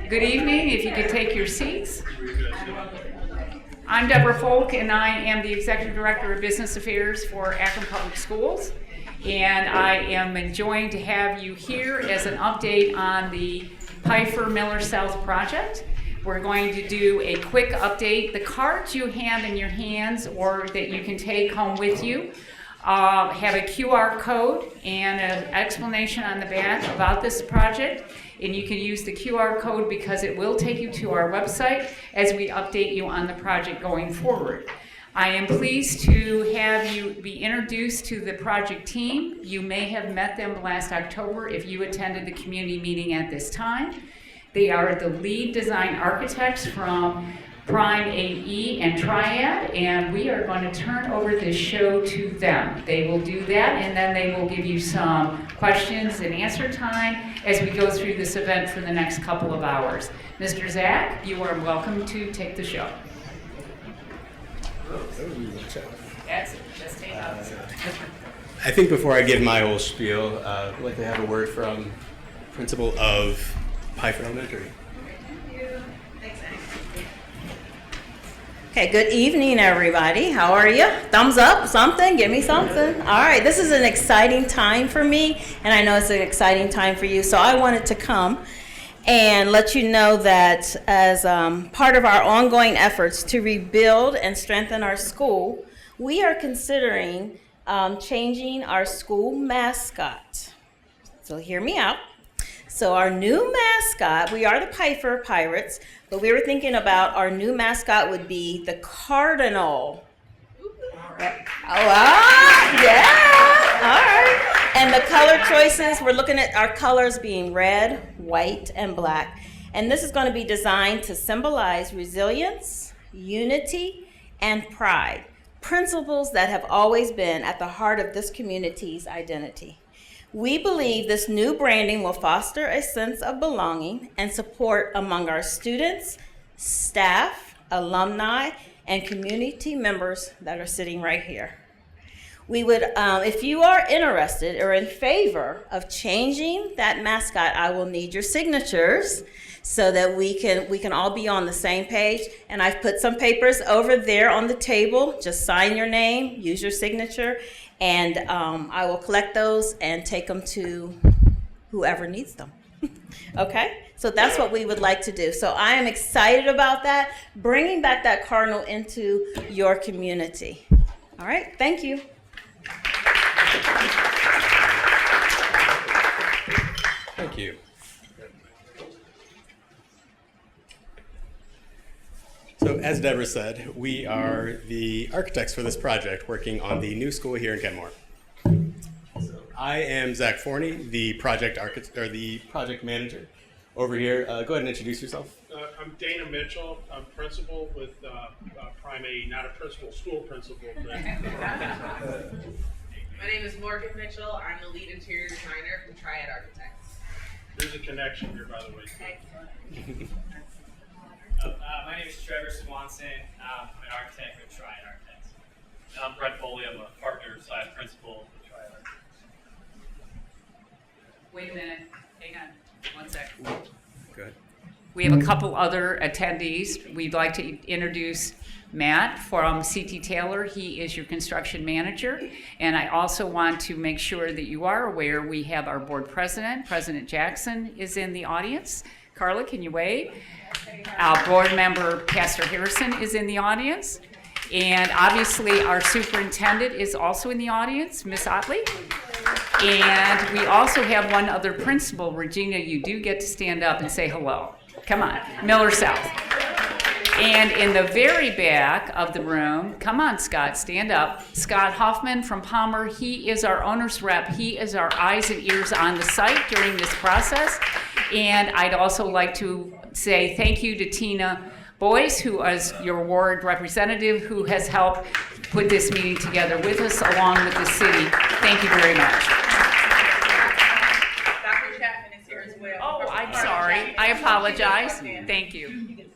Good evening, if you could take your seats. I'm Deborah Folk, and I am the Executive Director of Business Affairs for Akron Public Schools. And I am enjoying to have you here as an update on the Pfeiffer Miller South project. We're going to do a quick update. The cards you have in your hands or that you can take home with you have a QR code and an explanation on the back about this project. And you can use the QR code because it will take you to our website as we update you on the project going forward. I am pleased to have you be introduced to the project team. You may have met them last October if you attended the community meeting at this time. They are the lead design architects from Prime AE and Triad, and we are going to turn over this show to them. They will do that, and then they will give you some questions and answer time as we go through this event for the next couple of hours. Mr. Zach, you are welcome to take the show. That's it. Just take notes. I think before I give my whole spiel, I'd like to have a word from principal of Pfeiffer Elementary. Okay, good evening, everybody. How are you? Thumbs up, something, give me something. All right, this is an exciting time for me, and I know it's an exciting time for you, so I wanted to come and let you know that as part of our ongoing efforts to rebuild and strengthen our school, we are considering changing our school mascot. So hear me out. So our new mascot, we are the Pfeiffer Pirates, but we were thinking about our new mascot would be the Cardinal. Yeah, all right. And the color choices, we're looking at our colors being red, white, and black. And this is going to be designed to symbolize resilience, unity, and pride, principles that have always been at the heart of this community's identity. We believe this new branding will foster a sense of belonging and support among our students, staff, alumni, and community members that are sitting right here. We would, if you are interested or in favor of changing that mascot, I will need your signatures so that we can all be on the same page. And I've put some papers over there on the table. Just sign your name, use your signature, and I will collect those and take them to whoever needs them. Okay? So that's what we would like to do. So I am excited about that, bringing back that Cardinal into your community. All right? Thank you. Thank you. So as Deborah said, we are the architects for this project working on the new school here in Kenmore. So I am Zach Forney, the project architect or the project manager over here. Go ahead and introduce yourself. I'm Dana Mitchell. I'm principal with Prime A, not a principal, school principal. But My name is Morgan Mitchell. I'm the lead interior designer from Triad Architects. there's a connection here, by the way. Excellent. My name is Trevor Swanson. I'm an architect with Triad Architects. And I'm Brett Foley. I'm a partner/principal with Triad Architects. Wait a minute. Hang on. 1 second. Good. We have a couple other attendees. We'd like to introduce Matt from CT Taylor. He is your construction manager. And I also want to make sure that you are aware we have our board president, President Jackson, is in the audience. Carla, can you wave? Our board member, Pastor Harrison, is in the audience. And obviously, our superintendent is also in the audience, Miss Otley. And we also have one other principal. Regina, you do get to stand up and say hello. Come on, Miller South. And in the very back of the room, come on, Scott, stand up. Scott Hoffman from Palmer, he is our owner's rep. He is our eyes and ears on the site during this process. And I'd also like to say thank you to Tina Boyce, who is your ward representative, who has helped put this meeting together with us along with the city. Thank you very much. Dr. Chapman is here as well. Oh, I'm sorry. I apologize. Thank you.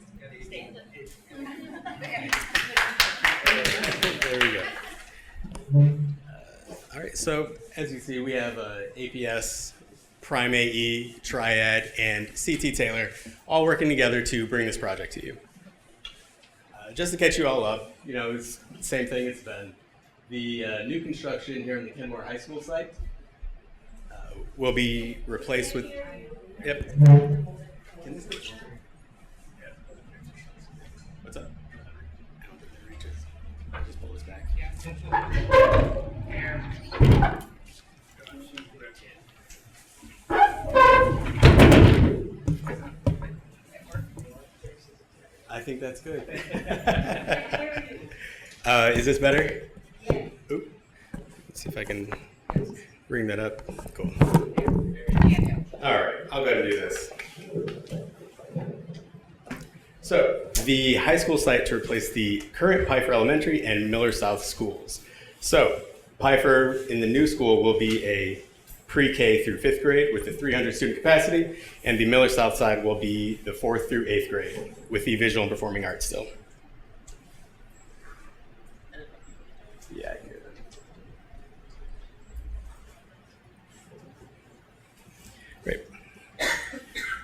There we go. All right, so as you see, we have a APS Prime AE, Triad, and CT Taylor, all working together to bring this project to you. Just to catch you all up, it's the same thing it's been. The new construction here in the Kenmore High School site will be replaced with, yep. Can this be? What's up? I don't think that reaches. I'll just pull this back. I think that's good. Is this better? Oop. Let's see if I can bring that up. Cool. All right, I'll go ahead and do this. So, the high school site to replace the current Pfeiffer Elementary and Miller South schools. So, Pfeiffer in the new school will be a pre-K through 5th grade with the 300 student capacity, and the Miller South side will be the 4th through 8th grade with the visual and performing arts still. Yeah, I can hear that. Great.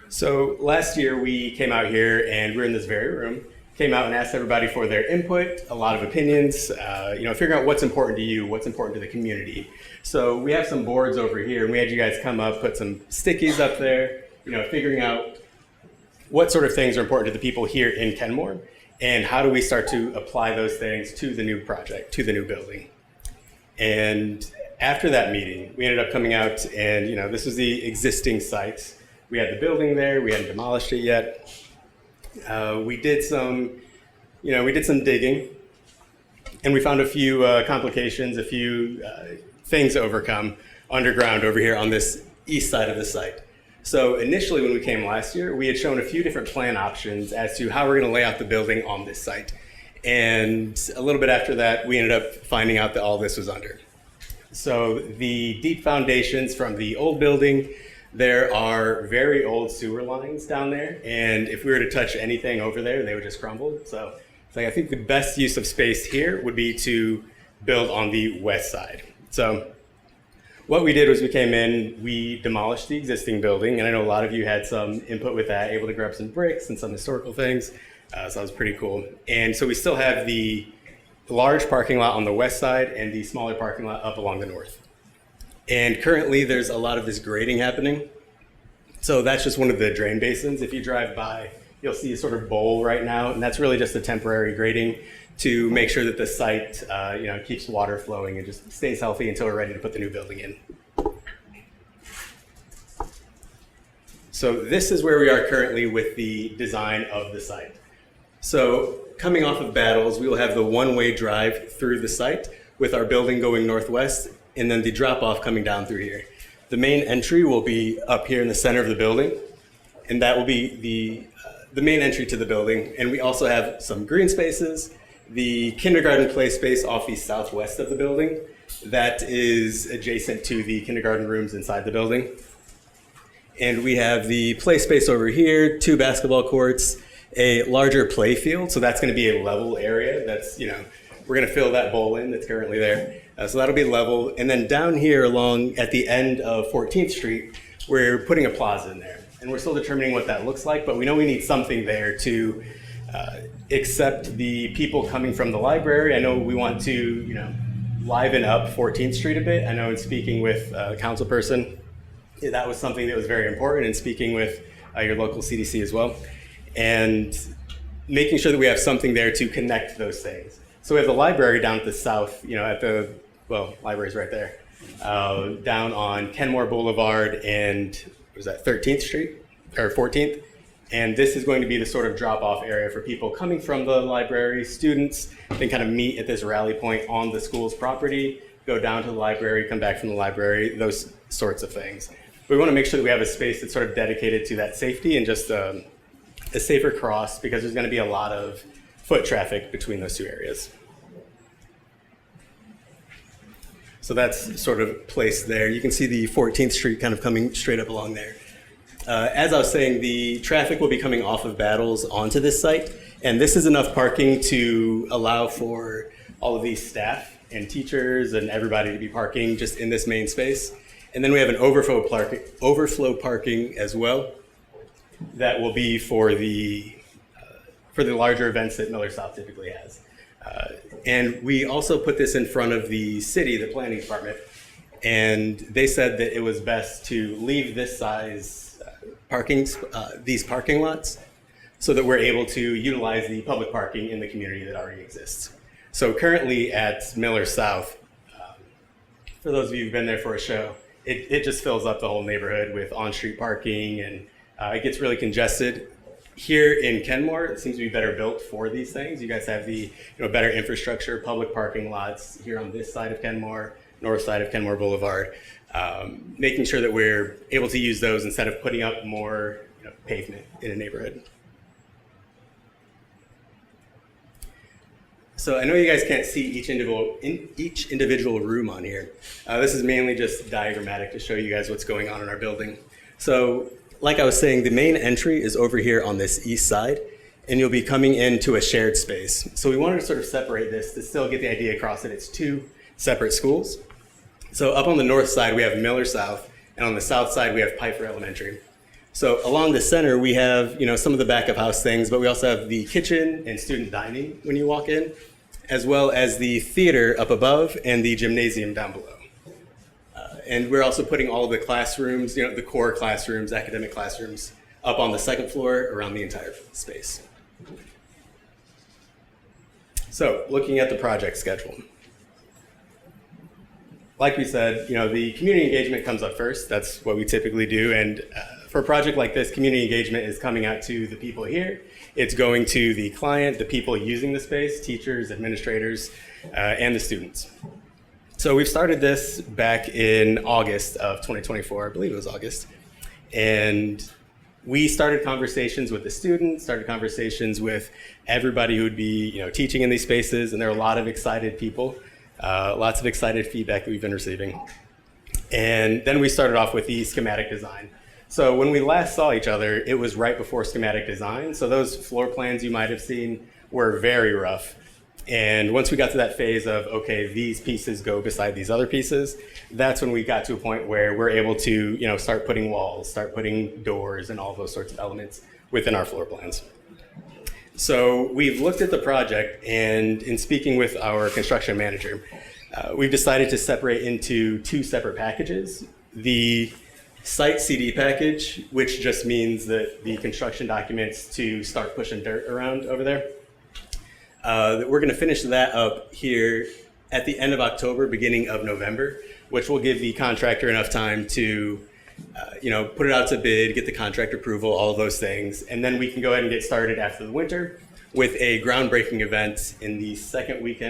So last year we came out here and we're in this very room, came out and asked everybody for their input, a lot of opinions, figuring out what's important to you, what's important to the community. So we have some boards over here and we had you guys come up, put some stickies up there, figuring out what sort of things are important to the people here in Kenmore and how do we start to apply those things to the new project, to the new building. And after that meeting, we ended up coming out and, this was the existing site. We had the building there, we hadn't demolished it yet. We did some digging and we found a few complications, a few things to overcome underground over here on this east side of the site. So initially when we came last year, we had shown a few different plan options as to how we're going to lay out the building on this site. And a little bit after that, we ended up finding out that all this was under. So the deep foundations from the old building, there are very old sewer lines down there. And if we were to touch anything over there, they would just crumble. So I think the best use of space here would be to build on the west side. So what we did was we came in, we demolished the existing building, and I know a lot of you had some input with that, able to grab some bricks and some historical things, so that was pretty cool. And so we still have the large parking lot on the west side and the smaller parking lot up along the north. And currently there's a lot of this grading happening. So that's just one of the drain basins. If you drive by, you'll see a sort of bowl right now, and that's really just a temporary grading to make sure that the site keeps water flowing and just stays healthy until we're ready to put the new building in. So this is where we are currently with the design of the site. So coming off of Battles, we will have the one-way drive through the site with our building going northwest and then the drop-off coming down through here. The main entry will be up here in the center of the building, and that will be the main entry to the building. And we also have some green spaces, the kindergarten play space off the southwest of the building that is adjacent to the kindergarten rooms inside the building. And we have the play space over here, 2 basketball courts, a larger play field. So that's going to be a level area. That's, we're going to fill that bowl in that's currently there. So that'll be level. And then down here along at the end of 14th Street, we're putting a plaza in there. And we're still determining what that looks like, but we know we need something there to accept the people coming from the library. I know we want to, liven up 14th Street a bit. I know in speaking with a council person, that was something that was very important, and speaking with your local CDC as well. And making sure that we have something there to connect those things. So we have the library down at the south, library's right there, down on Kenmore Boulevard and, 13th Street, or 14th? And this is going to be the sort of drop-off area for people coming from the library, students, then kind of meet at this rally point on the school's property, go down to the library, come back from the library, those sorts of things. We want to make sure that we have a space that's sort of dedicated to that safety and just a safer cross, because there's going to be a lot of foot traffic between those two areas. So that's sort of placed there. You can see the 14th Street kind of coming straight up along there. As I was saying, the traffic will be coming off of Battles onto this site, and this is enough parking to allow for all of these staff and teachers and everybody to be parking just in this main space. And then we have an overflow parking as well. That will be for the larger events that Miller South typically has. And we also put this in front of the city, the planning department, and they said that it was best to leave this size these parking lots so that we're able to utilize the public parking in the community that already exists. So currently at Miller South, for those of you who've been there for a show, it just fills up the whole neighborhood with on-street parking, and it gets really congested. Here in Kenmore, it seems to be better built for these things. You guys have the better infrastructure, public parking lots here on this side of Kenmore, north side of Kenmore Boulevard, making sure that we're able to use those instead of putting up more pavement in a neighborhood. So I know you guys can't see each individual room on here. This is mainly just diagrammatic to show you guys what's going on in our building. So like I was saying, the main entry is over here on this east side, and you'll be coming into a shared space. So we wanted to sort of separate this to still get the idea across that it's two separate schools. So up on the north side, we have Miller South, and on the south side, we have Pfeiffer Elementary. So along the center, we have some of the back of house things, but we also have the kitchen and student dining when you walk in, as well as the theater up above and the gymnasium down below. And we're also putting all of the classrooms, the core classrooms, academic classrooms, up on the second floor around the entire space. So looking at the project schedule. Like we said, the community engagement comes up first. That's what we typically do. And for a project like this, community engagement is coming out to the people here. It's going to the client, the people using the space, teachers, administrators, and the students. So we've started this back in August of 2024, I believe it was August. And we started conversations with the students, started conversations with everybody who would be teaching in these spaces, and there are a lot of excited people, lots of excited feedback that we've been receiving. And then we started off with the schematic design. So when we last saw each other, it was right before schematic design. So those floor plans you might have seen were very rough. And once we got to that phase of, okay, these pieces go beside these other pieces, that's when we got to a point where we're able to, start putting walls, start putting doors and all those sorts of elements within our floor plans. So we've looked at the project, and in speaking with our construction manager, we've decided to separate into two separate packages. The site CD package, which just means that the construction documents to start pushing dirt around over there. We're going to finish that up here at the end of October, beginning of November, which will give the contractor enough time to, put it out to bid, get the contract approval, all of those things, and then we can go ahead and get started after the winter with a groundbreaking event in the second week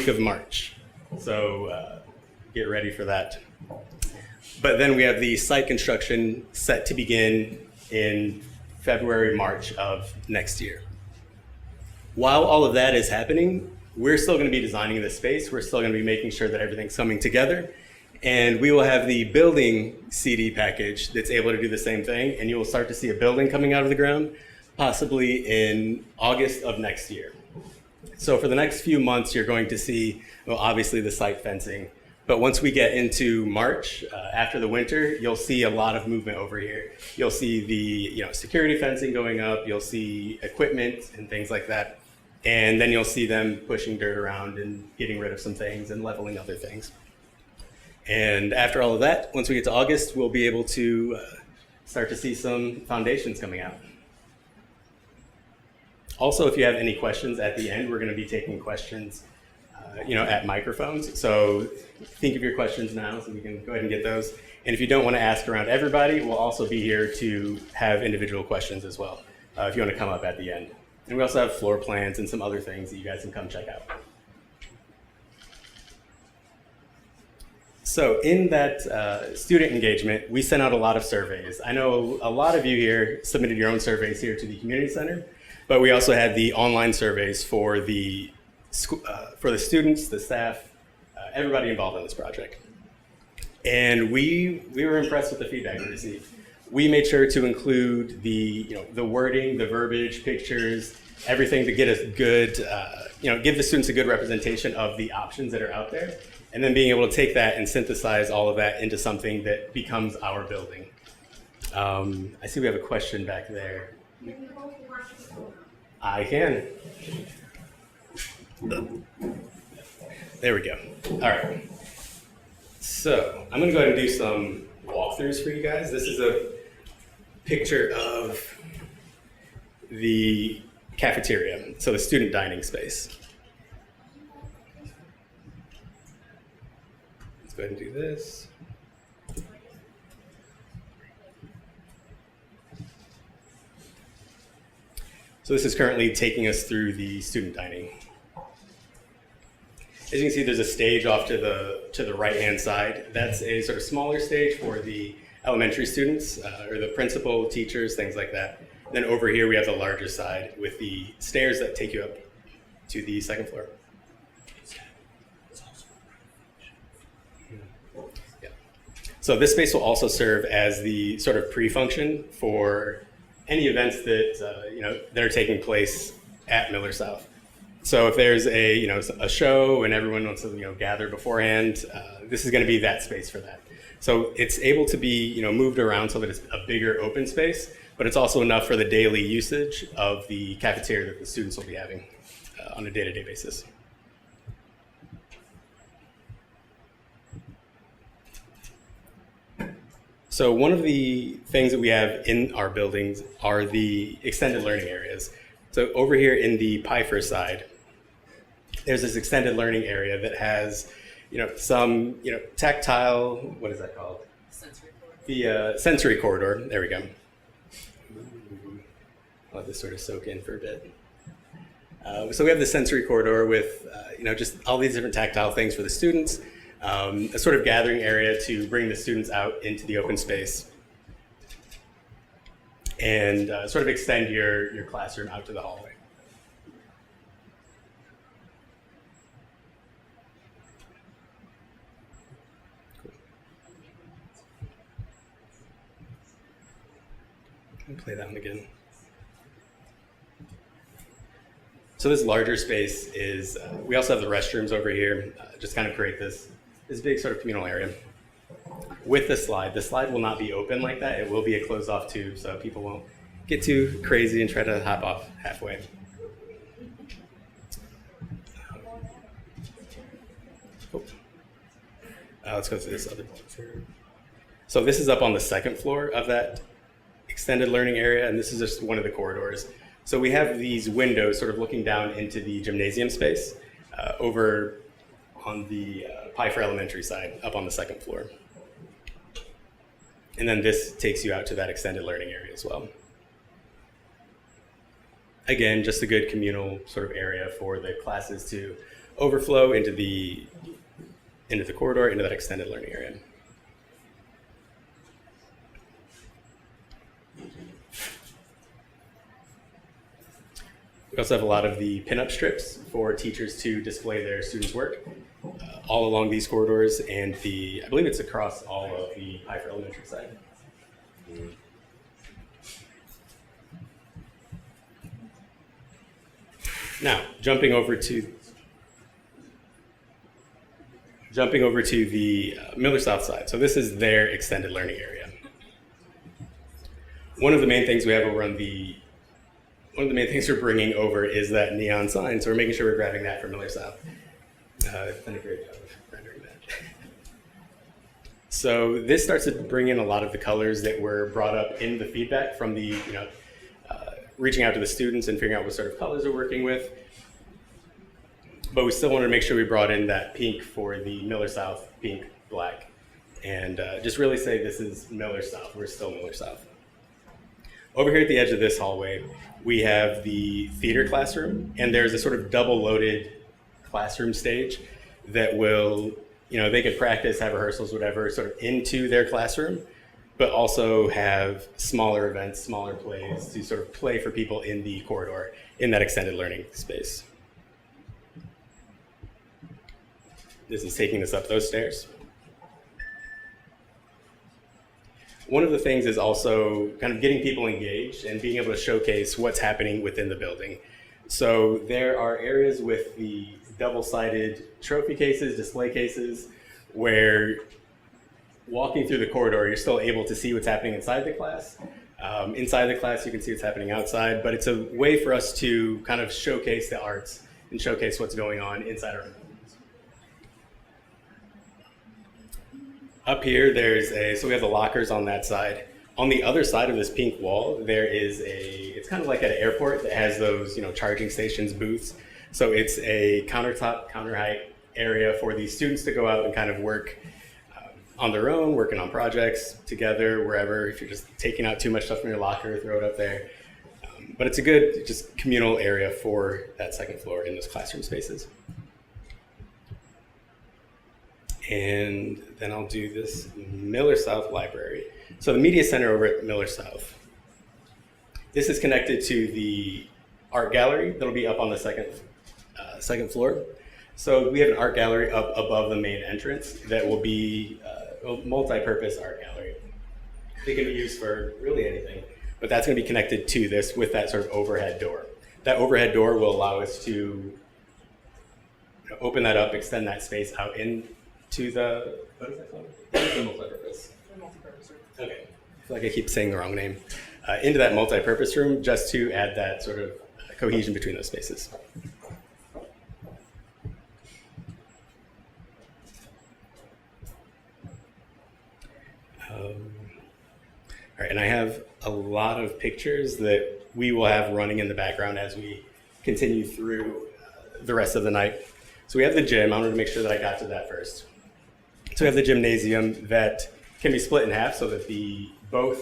of March. So get ready for that. But then we have the site construction set to begin in February, March of next year. While all of that is happening, we're still going to be designing this space. We're still going to be making sure that everything's coming together. And we will have the building CD package that's able to do the same thing. And you will start to see a building coming out of the ground, possibly in August of next year. So for the next few months, you're going to see, obviously the site fencing. But once we get into March, after the winter, you'll see a lot of movement over here. You'll see the security fencing going up. You'll see equipment and things like that. And then you'll see them pushing dirt around and getting rid of some things and leveling other things. And after all of that, once we get to August, we'll be able to start to see some foundations coming out. Also, if you have any questions at the end, we're going to be taking questions at microphones. So think of your questions now so we can go ahead and get those. And if you don't want to ask around everybody, we'll also be here to have individual questions as well, if you want to come up at the end. And we also have floor plans and some other things that you guys can come check out. So in that student engagement, we sent out a lot of surveys. I know a lot of you here submitted your own surveys here to the community center, but we also had the online surveys for the students, the staff, everybody involved in this project. And we were impressed with the feedback we received. We made sure to include the wording, the verbiage, pictures, everything to get us good, give the students a good representation of the options that are out there. and then being able to take that and synthesize all of that into something that becomes our building. I see we have a question back there. I can. There we go. All right. So I'm going to go ahead and do some walkthroughs for you guys. This is a picture of the cafeteria, so the student dining space. Let's go ahead and do this. So this is currently taking us through the student dining. As you can see, there's a stage off to the right-hand side. That's a sort of smaller stage for the elementary students, or the principal, teachers, things like that. Then over here, we have the larger side with the stairs that take you up to the second floor. Yeah. So this space will also serve as the sort of pre-function for any events that that are taking place at Miller South. So if there's a show and everyone wants to gather beforehand, this is going to be that space for that. So it's able to be moved around so that it's a bigger open space, but it's also enough for the daily usage of the cafeteria that the students will be having on a day-to-day basis. So one of the things that we have in our buildings are the extended learning areas. So over here in the Pfeiffer side, there's this extended learning area that has, some, tactile, what is that called? Sensory corridor. The sensory corridor. There we go. I'll let this sort of soak in for a bit. So we have the sensory corridor with, just all these different tactile things for the students, a sort of gathering area to bring the students out into the open space and sort of extend your classroom out to the hallway. Cool. Play that one again. So this larger space is, we also have the restrooms over here, just kind of create this big sort of communal area. With the slide will not be open like that. It will be a closed off tube, so people won't get too crazy and try to hop off halfway. Oh. Let's go through this other box here. So this is up on the second floor of that extended learning area, and this is just one of the corridors. So we have these windows sort of looking down into the gymnasium space over on the Pfeiffer Elementary side, up on the second floor. And then this takes you out to that extended learning area as well. Again, just a good communal sort of area for the classes to overflow into the corridor, into that extended learning area. We also have a lot of the pinup strips for teachers to display their students' work all along these corridors, and I believe it's across all of the Pfeiffer Elementary side. Now, jumping over to the Miller South side. So this is their extended learning area. One of the main things we have over one of the main things we're bringing over is that neon sign, so we're making sure we're grabbing that from Miller South. Done a great job of rendering that. So this starts to bring in a lot of the colors that were brought up in the feedback from the, reaching out to the students and figuring out what sort of colors we're working with. But we still wanted to make sure we brought in that pink for the Miller South, pink, black, and just really say this is Miller South. We're still Miller South. Over here at the edge of this hallway, we have the theater classroom, and there's a sort of double-loaded classroom stage that will, they could practice, have rehearsals, whatever, sort of into their classroom, but also have smaller events, smaller plays to sort of play for people in the corridor in that extended learning space. This is taking us up those stairs. One of the things is also kind of getting people engaged and being able to showcase what's happening within the building. So there are areas with the double-sided trophy cases, display cases, where walking through the corridor, you're still able to see what's happening inside the class. Inside the class, you can see what's happening outside, but it's a way for us to kind of showcase the arts and showcase what's going on inside our buildings. Up here, so we have the lockers on that side. On the other side of this pink wall, there is it's kind of like at an airport that has those, charging stations, booths. So it's a countertop, counter height area for the students to go out and kind of work on their own, working on projects together, wherever. If you're just taking out too much stuff from your locker, throw it up there. But it's a good, just communal area for that second floor in those classroom spaces. And then I'll do this Miller South Library. So the Media Center over at Miller South. This is connected to the art gallery that'll be up on the second floor. So we have an art gallery up above the main entrance that will be a multi-purpose art gallery. It can be used for really anything, but that's going to be connected to this with that sort of overhead door. That overhead door will allow us to open that up, extend that space out into the, what is that called? The multi-purpose. Okay, I feel like I keep saying the wrong name. Into that multi-purpose room, just to add that sort of cohesion between those spaces. All right, and I have a lot of pictures that we will have running in the background as we continue through the rest of the night. So we have the gym. I wanted to make sure that I got to that first. So we have the gymnasium that can be split in half so that both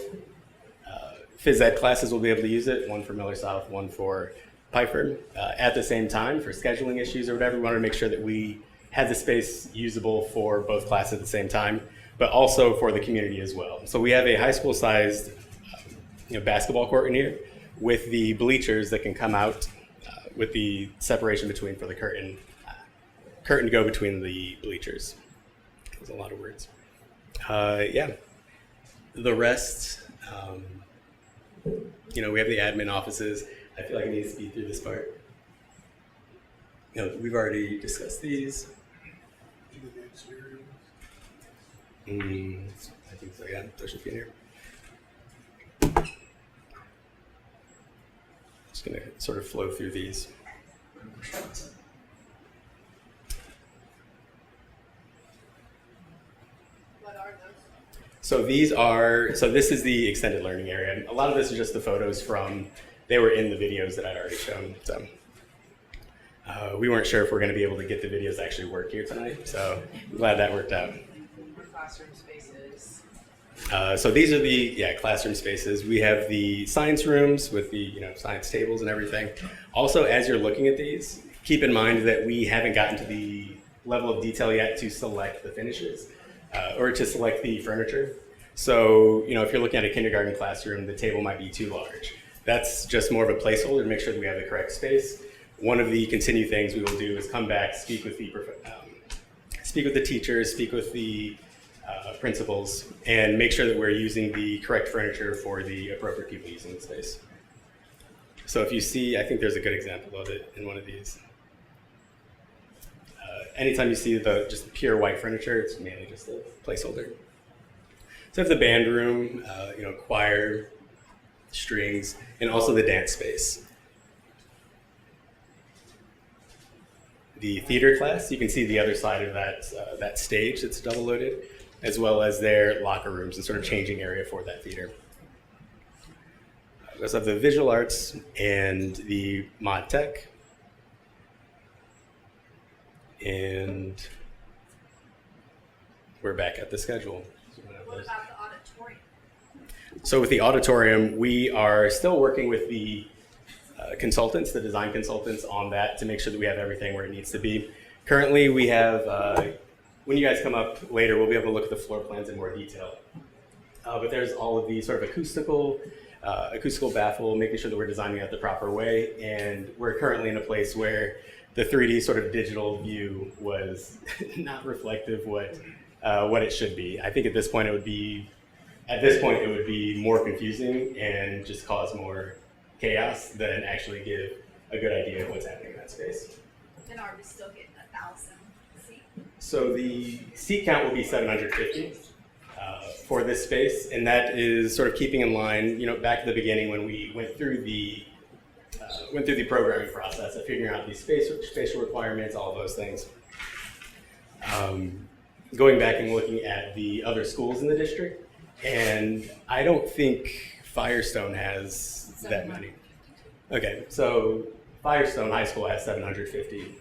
phys ed classes will be able to use it, one for Miller South, one for Pfeiffer. At the same time, for scheduling issues or whatever, we wanted to make sure that we had the space usable for both classes at the same time, but also for the community as well. So we have a high school-sized basketball court in here with the bleachers that can come out with the separation between for the curtain to go between the bleachers. There's a lot of words. Yeah. The rest, we have the admin offices. I feel like I need to speed through this part. We've already discussed these. I think so, yeah, those should be in here. Just gonna sort of flow through these. What are those? So this is the extended learning area. A lot of this is just the photos they were in the videos that I'd already shown. So we weren't sure if we're gonna be able to get the videos to actually work here tonight. So I'm glad that worked out. Classroom spaces. So these are the classroom spaces. We have the science rooms with the science tables and everything. Also, as you're looking at these, keep in mind that we haven't gotten to the level of detail yet to select the finishes or to select the furniture. So if you're looking at a kindergarten classroom, the table might be too large. That's just more of a placeholder to make sure that we have the correct space. One of the continued things we will do is come back, speak with the teachers, speak with the principals, and make sure that we're using the correct furniture for the appropriate people using the space. So if you see, I think there's a good example of it in one of these. Anytime you see just pure white furniture, it's mainly just a placeholder. So I have the band room, choir, strings, and also the dance space. The theater class, you can see the other side of that stage that's double loaded, as well as their locker rooms and sort of changing area for that theater. We also have the visual arts and the mod tech. And we're back at the schedule. What about the auditorium? So with the auditorium, we are still working with the consultants, the design consultants on that to make sure that we have everything where it needs to be. Currently, we have, when you guys come up later, we'll be able to look at the floor plans in more detail. But there's all of the sort of acoustical baffle, making sure that we're designing it the proper way. And we're currently in a place where the 3D sort of digital view was not reflective what it should be. I think at this point it would be more confusing and just cause more chaos than actually give a good idea of what's happening in that space. And are we still getting 1,000 seat? So the seat count will be 750 for this space, and that is sort of keeping in line, back at the beginning when we went through the programming process of figuring out these spatial requirements, all of those things. Going back and looking at the other schools in the district, and I don't think Firestone has that many. Okay, so Firestone High School has 750,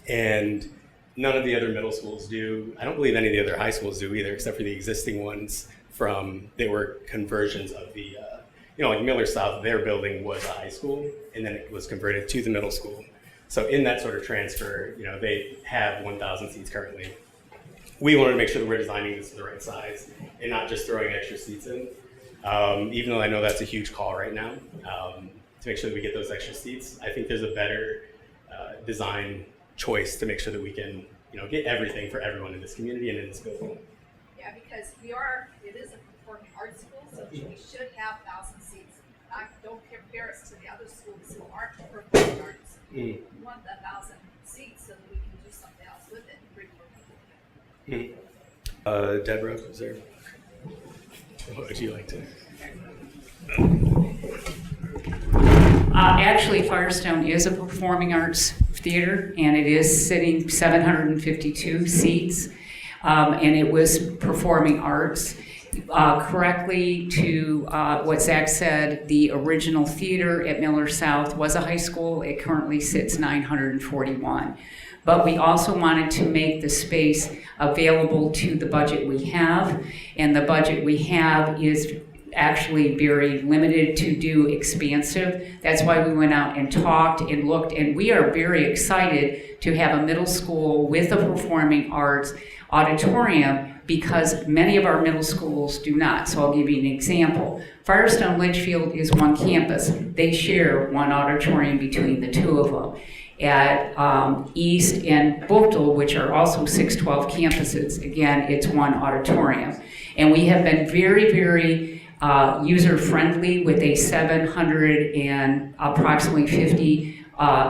and none of the other middle schools do. I don't believe any of the other high schools do either, except for the existing ones they were conversions of the, like Miller South, their building was a high school, and then it was converted to the middle school. So in that sort of transfer, they have 1,000 seats currently. We wanted to make sure that we're designing this to the right size and not just throwing extra seats in. Even though I know that's a huge call right now, to make sure that we get those extra seats. I think there's a better design choice to make sure that we can, get everything for everyone in this community and in this building. Yeah, because it is a performing arts school, so we should have 1,000 seats. Don't compare us to the other schools who aren't performing arts. We want the 1,000 seats so that we can do something else with it and bring more people in. Deborah, is there? What would you like to? Actually, Firestone is a performing arts theater, and it is sitting 752 seats, and it was performing arts. Correctly to what Zach said, the original theater at Miller South was a high school. It currently sits 941. But we also wanted to make the space available to the budget we have, and the budget we have is actually very limited to do expansive. That's why we went out and talked and looked, and we are very excited to have a middle school with a performing arts auditorium because many of our middle schools do not. So I'll give you an example. Firestone Litchfield is one campus. They share one auditorium between the two of them. At East and Buchtel, which are also 612 campuses, again, it's one auditorium. And we have been very, very user-friendly with a 700 and approximately 50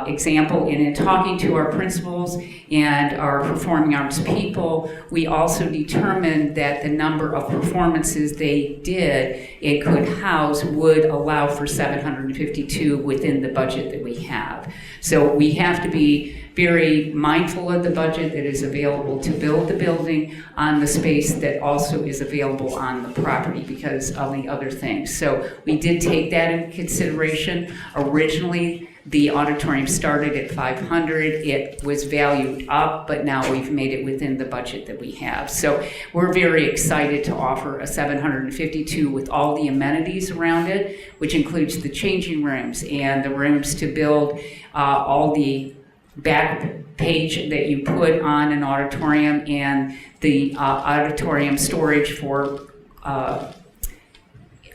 example. And in talking to our principals and our performing arts people, we also determined that the number of performances they did it could house would allow for 752 within the budget that we have. So we have to be very mindful of the budget that is available to build the building on the space that also is available on the property because of the other things. So we did take that into consideration. Originally, the auditorium started at 500. It was valued up, but now we've made it within the budget that we have. So we're very excited to offer a 752 with all the amenities around it, which includes the changing rooms and the rooms to build all the back page that you put on an auditorium and the auditorium storage for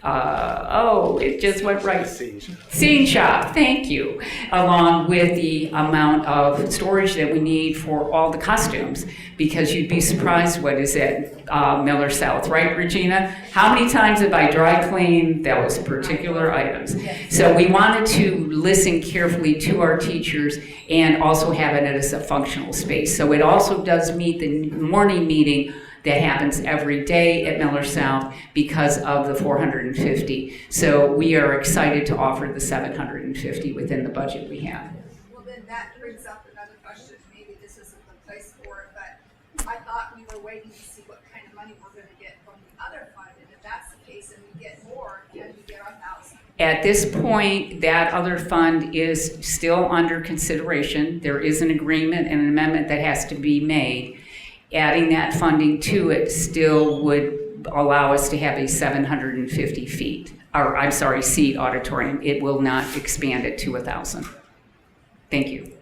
it just went right. Scene shop, thank you. Along with the amount of storage that we need for all the costumes, because you'd be surprised what is at Miller South, right, Regina? How many times have I dry cleaned those particular items? So we wanted to listen carefully to our teachers and also have it as a functional space. So it also does meet the morning meeting that happens every day at Miller South because of the 450. So we are excited to offer the 750 within the budget we have. Well, then that brings up another question. Maybe this isn't the place for it, but I thought we were waiting to see what kind of money we're going to get from the other fund. And if that's the case and we get more, can we get our 1,000? At this point, that other fund is still under consideration. There is an agreement and an amendment that has to be made. Adding that funding to it still would allow us to have a 750 seat auditorium. It will not expand it to 1,000. Thank you.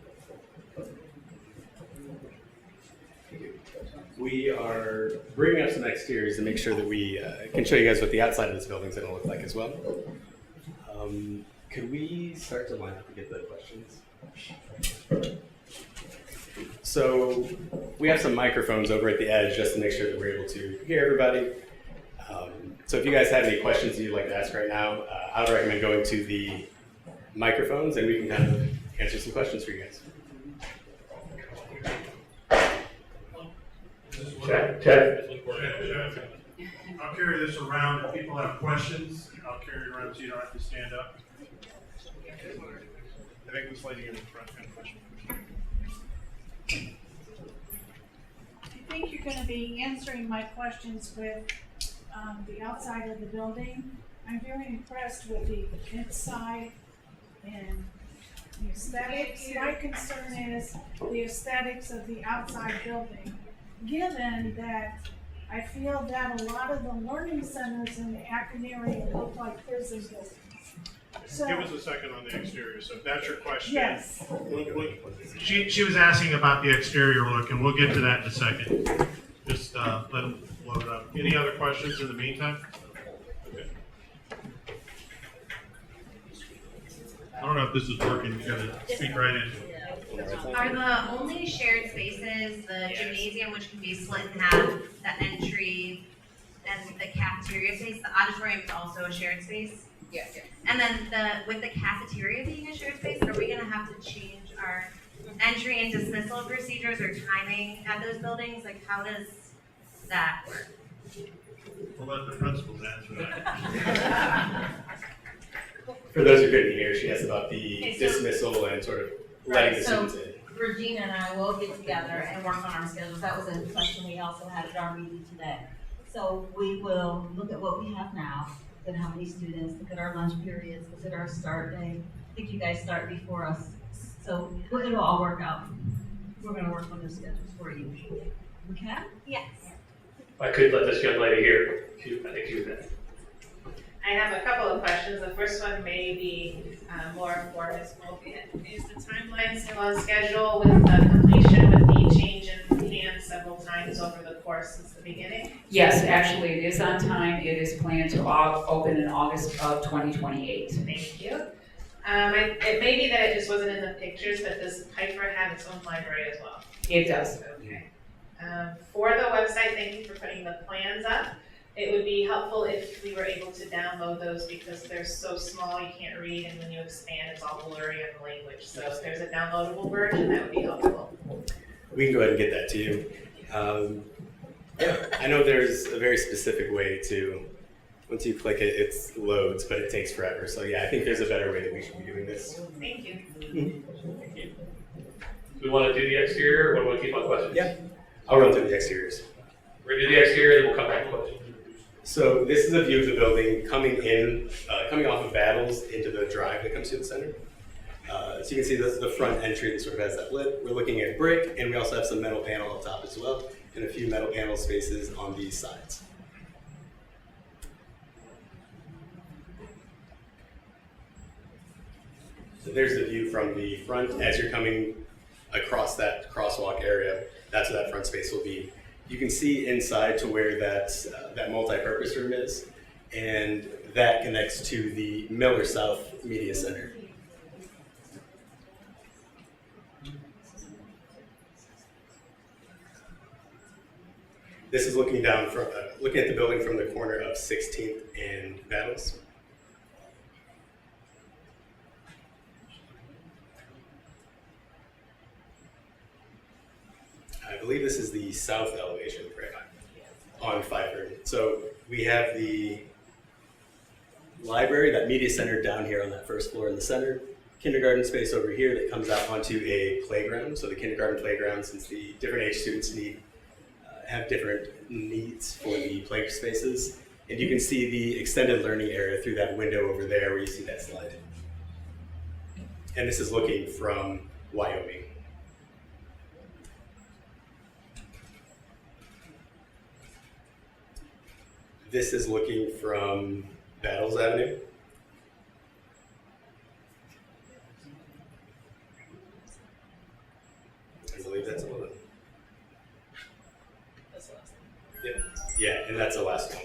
We are bringing up some exteriors to make sure that we can show you guys what the outside of this building is going to look like as well. Could we start to line up and get the questions? So we have some microphones over at the edge just to make sure that we're able to hear everybody. So if you guys have any questions that you'd like to ask right now, I would recommend going to the microphones and we can kind of answer some questions for you guys. Check. I'll carry this around. If people have questions, I'll carry it around so you don't have to stand up. I think this lady in the front had a question. I think you're gonna be answering my questions with, the outside of the building. I'm very impressed with the inside and the aesthetics. My concern is the aesthetics of the outside building. Given that I feel that a lot of the learning centers in the Akron area look like prison buildings. So, Give us a second on the exterior. So if that's your question. yes, She was asking about the exterior look, and we'll get to that in a second. Just let them load up. Any other questions in the meantime? Okay. I don't know if this is working. You gotta speak right in. Are the only shared spaces the gymnasium, which can be split in half, the entry, and the cafeteria space? The auditorium is also a shared space? Yes. And then with the cafeteria being a shared space, are we gonna have to change our entry and dismissal procedures or timing at those buildings? Like, how does that work? We'll let the principals answer that. For those who couldn't hear, she asked about the Okay, so- dismissal and sort of letting the so students in. Regina and I will get together and work on our schedules. That was a question we also had at our meeting today. So we will look at what we have now, look at how many students, look at our lunch periods, look at our start day. I think you guys start before us. So it'll all work out. We're gonna work on those schedules for you. Okay? Yes. If I could let this young lady here, I think she was next. I have a couple of questions. The first one may be more for Ms. Mulvey. Is the timeline still on schedule with the completion with the change in hands several times over the course since the beginning? Yes, actually, it is on time. It is planned to open in August of 2028. Thank you. It may be that it just wasn't in the pictures, but does Pfeiffer have its own library as well? It does. Okay. For the website, thank you for putting the plans up. It would be helpful if we were able to download those because they're so small you can't read, and when you expand, it's all blurry on the language. So if there's a downloadable version, that would be helpful. We can go ahead and get that to you. I know there's a very specific way to, once you click it, it loads, but it takes forever. So yeah, I think there's a better way that we should be doing this. Thank you. Do we want to do the exterior, or do we want to keep on questions? Yeah, I'll run through the exteriors. We're going to do the exterior, then we'll come back to questions. So this is a view of the building coming in, coming off of Battles into the drive that comes through the center. So you can see the front entry that sort of has that lip. We're looking at brick, and we also have some metal panel up top as well, and a few metal panel spaces on these sides. So there's the view from the front as you're coming across that crosswalk area. That's where that front space will be. You can see inside to where that multi-purpose room is, and that connects to the Miller South Media Center. This is looking down from looking at the building from the corner of 16th and Battles. I believe this is the south elevation, correct? On Pfeiffer. So we have the library, that media center down here on that first floor in the center. Kindergarten space over here that comes out onto a playground. So the kindergarten playground, since the different age students have different needs for the play spaces. And you can see the extended learning area through that window over there where you see that slide. And this is looking from Wyoming. This is looking from Battles Avenue. I believe that's all of them. That's the last one. Yep. Yeah, and that's the last one.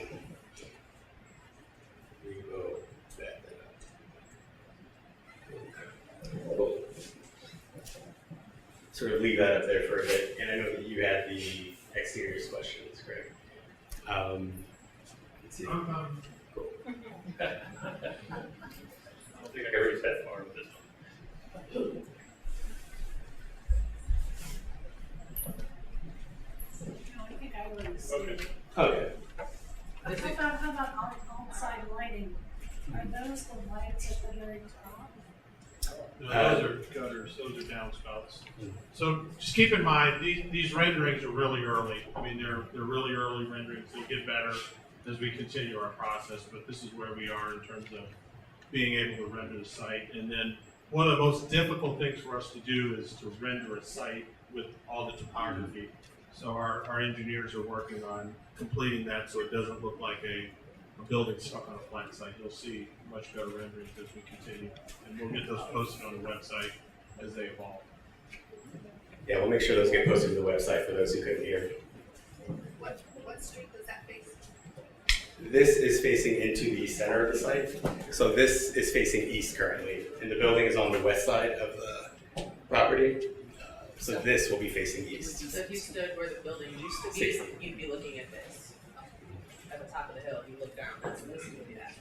We will back that up. Sort of leave that up there for a bit, and I know that you had the exteriors questions, Greg. Let's see. Cool. I don't think I can reach that far with this one. I think I Okay. Okay. How about outside lighting? Are those the lights at the very top? No, those are gutters, those are downspouts. So just keep in mind, these renderings are really early. I mean, they're really early renderings. They'll get better as we continue our process, but this is where we are in terms of being able to render the site. And then one of the most difficult things for us to do is to render a site with all the topography. So our engineers are working on completing that so it doesn't look like a building stuck on a flat site. You'll see much better renderings as we continue. And we'll get those posted on the website as they evolve. Yeah, we'll make sure those get posted to the website for those who couldn't hear. What street does that face? This is facing into the center of the site. So this is facing east currently, and the building is on the west side of the property. So this will be facing east. So if you stood where the building used to be, you'd be looking at this. At the top of the hill, you look down, that's this would be that.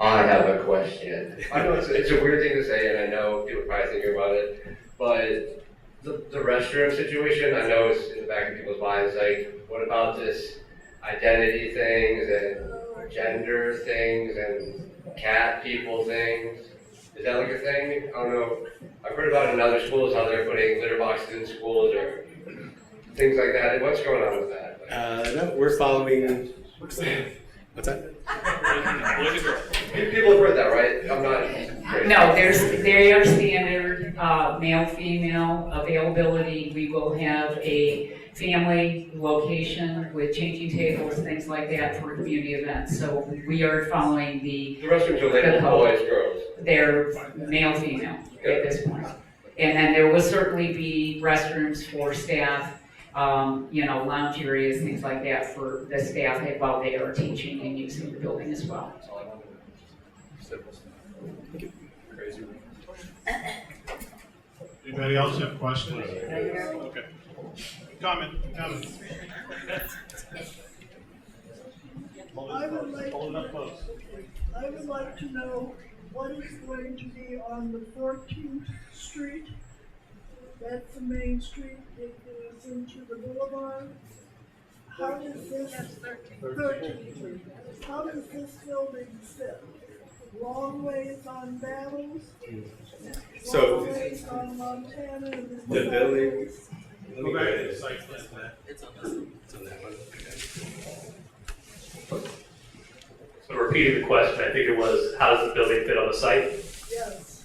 I have a question. I know it's a weird thing to say, and I know people are probably thinking about it, but the restroom situation, I know it's in the back of people's minds, like, what about this identity things and gender things and cat people things? Is that like a thing? I don't know. I've heard about it in other schools, how they're putting litter boxes in schools or things like that. What's going on with that? No, we're following. What's that? People have heard that, right? I'm not crazy. No, they are standard male, female availability. We will have a family location with changing tables, things like that for community events. So we are following the restrooms are labeled boys, girls. They're male, female at this point. And then there will certainly be restrooms for staff, lounge areas, things like that for the staff while they are teaching and using the building as well. Crazy. Anybody else have questions? Okay. Comment. I would like to know what is going to be on the 14th Street. That's the main street that goes into the boulevard. How does this 13th. How does this building sit? Long ways on Battles, So long ways on Montana, and then the building. Go back to the site plan. It's on this. It's on that one. So repeating the question, I think it was, how does the building fit on the site? yes.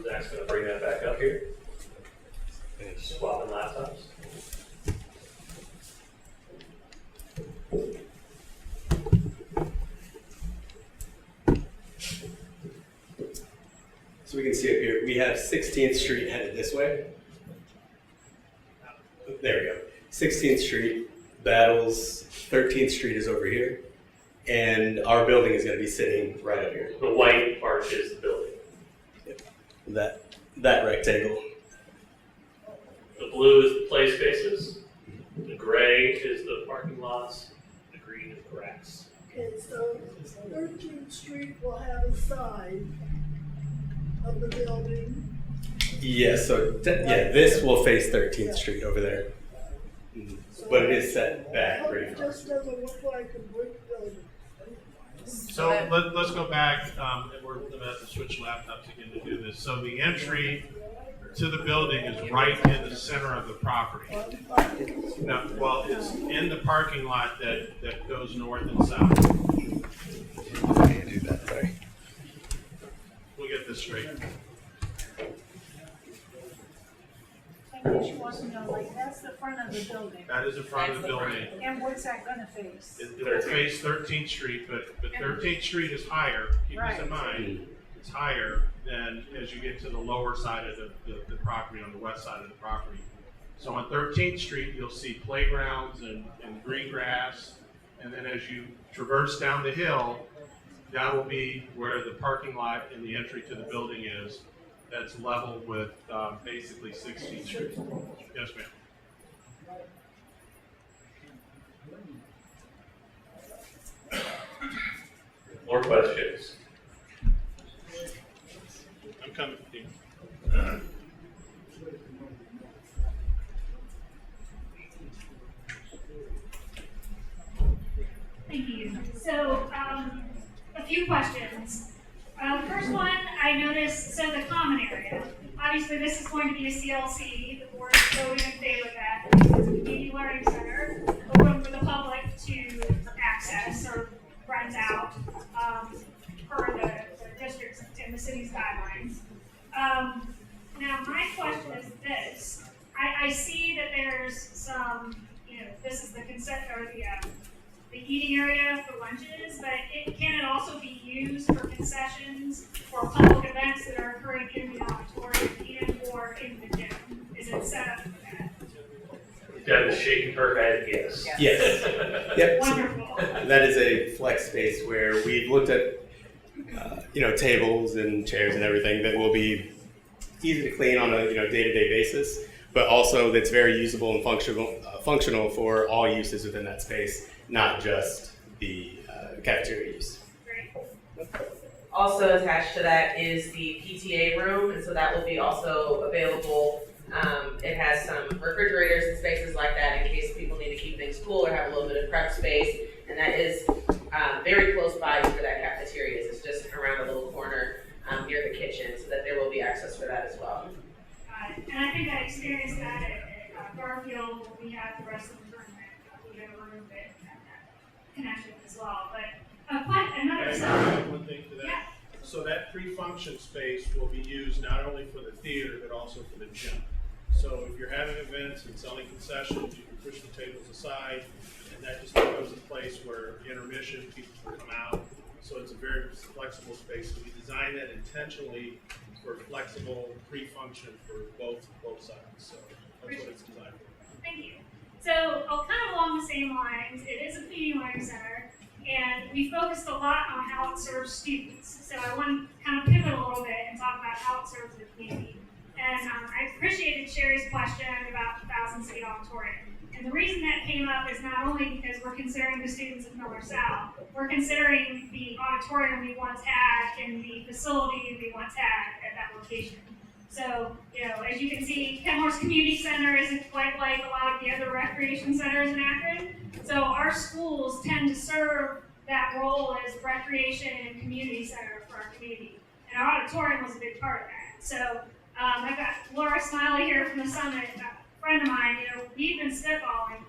Zach's gonna bring that back up here. Swapping laptops. So we can see up here, we have 16th Street headed this way. There we go. 16th Street, Battles, 13th Street is over here. And our building is going to be sitting right up here. The white part is the building. That rectangle. The blue is the play spaces. The gray is the parking lots. The green is grass. Okay, so 13th Street will have a side of the building. Yes, so this will face 13th Street over there. But it is set back pretty It far. just doesn't look like a brick building. So let's go back, and we're going to have to switch laptops again to do this. So the entry to the building is right in the center of the property. Now, well, it's in the parking lot that goes north and south. I can't do that, sorry. We'll get this straight. And she wants to know, like, that's the front of the building. That is in front of the building. And what's that gonna face? It will face 13th Street, but 13th Street is higher, keep this in mind. It's higher than as you get to the lower side of the property, on the west side of the property. So on 13th Street, you'll see playgrounds and green grass. And then as you traverse down the hill, that will be where the parking lot and the entry to the building is. That's level with basically 16th Street. Yes, ma'am. More questions? I'm coming, Dean. So, a few questions. The first one, I noticed, so the common area. Obviously, this is going to be a CLC. The board is voting in favor of that. It's a community learning center, open for the public to access or rent out per the district's and the city's guidelines. Now, my question is this. I see that there's some, this is the consent or the eating area for lunches, but can it also be used for concessions or public events that are occurring in the auditorium and or in the gym? Is it set up for that? Deb is shaking her head, yes. Yes. Yep. Wonderful. So that is a flex space where we've looked at, tables and chairs and everything that will be easy to clean on a day-to-day basis, but also that's very usable and functional for all uses within that space, not just the cafeteria use. Also attached to that is the PTA room, and so that will be also available. It has some refrigerators and spaces like that in case people need to keep things cool or have a little bit of prep space, and that is very close by to where that cafeteria is. It's just around a little corner near the kitchen, so that there will be access for that as well. And I think I experienced that at Garfield when we had the rest of the tournament. We had a room that had that connection as well. But another Can I add one thing to that? Yeah. So that pre-function space will be used not only for the theater, but also for the gym. So if you're having events and selling concessions, you can push the tables aside, and that just becomes a place where intermission, people can come out. So it's a very flexible space. So we designed that intentionally for flexible pre-function for both sides. So that's what it's designed for. Thank you. So, kind of along the same lines, it is a community learning center, and we focused a lot on how it serves students. So I want to kind of pivot a little bit and talk about how it serves the community. And I appreciated Sherry's question about the 1,000-seat auditorium. And the reason that came up is not only because we're considering the students of Miller South, we're considering the auditorium we once had and the facility we once had at that location. So, as you can see, Kenmore's Community Center isn't quite like a lot of the other recreation centers in Akron. So our schools tend to serve that role as recreation and community center for our community. And our auditorium was a big part of that. So I've got Laura Smiley here from the Summit, a friend of mine. We've been spitballing.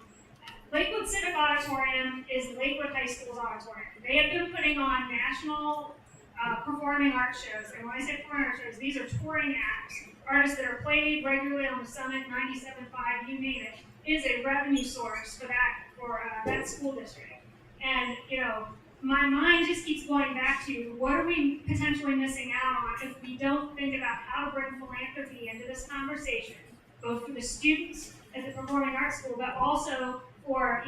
Lakewood Civic Auditorium is Lakewood High School's auditorium. They have been putting on national performing art shows. And when I say performing art shows, these are touring acts, artists that are played regularly on the Summit, 97.5, you name it, is a revenue source for that school district. And, my mind just keeps going back to what are we potentially missing out on if we don't think about how to bring philanthropy into this conversation, both for the students at the performing arts school, but also for,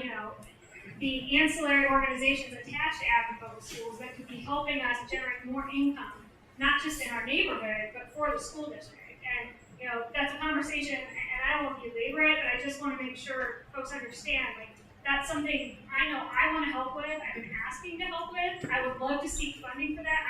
the ancillary organizations attached to Akron Public Schools that could be helping us generate more income, not just in our neighborhood, but for the school district. And, that's a conversation, and I don't want to belabor it, but I just want to make sure folks understand, that's something I know I want to help with, I've been asking to help with, I would love to seek funding for that.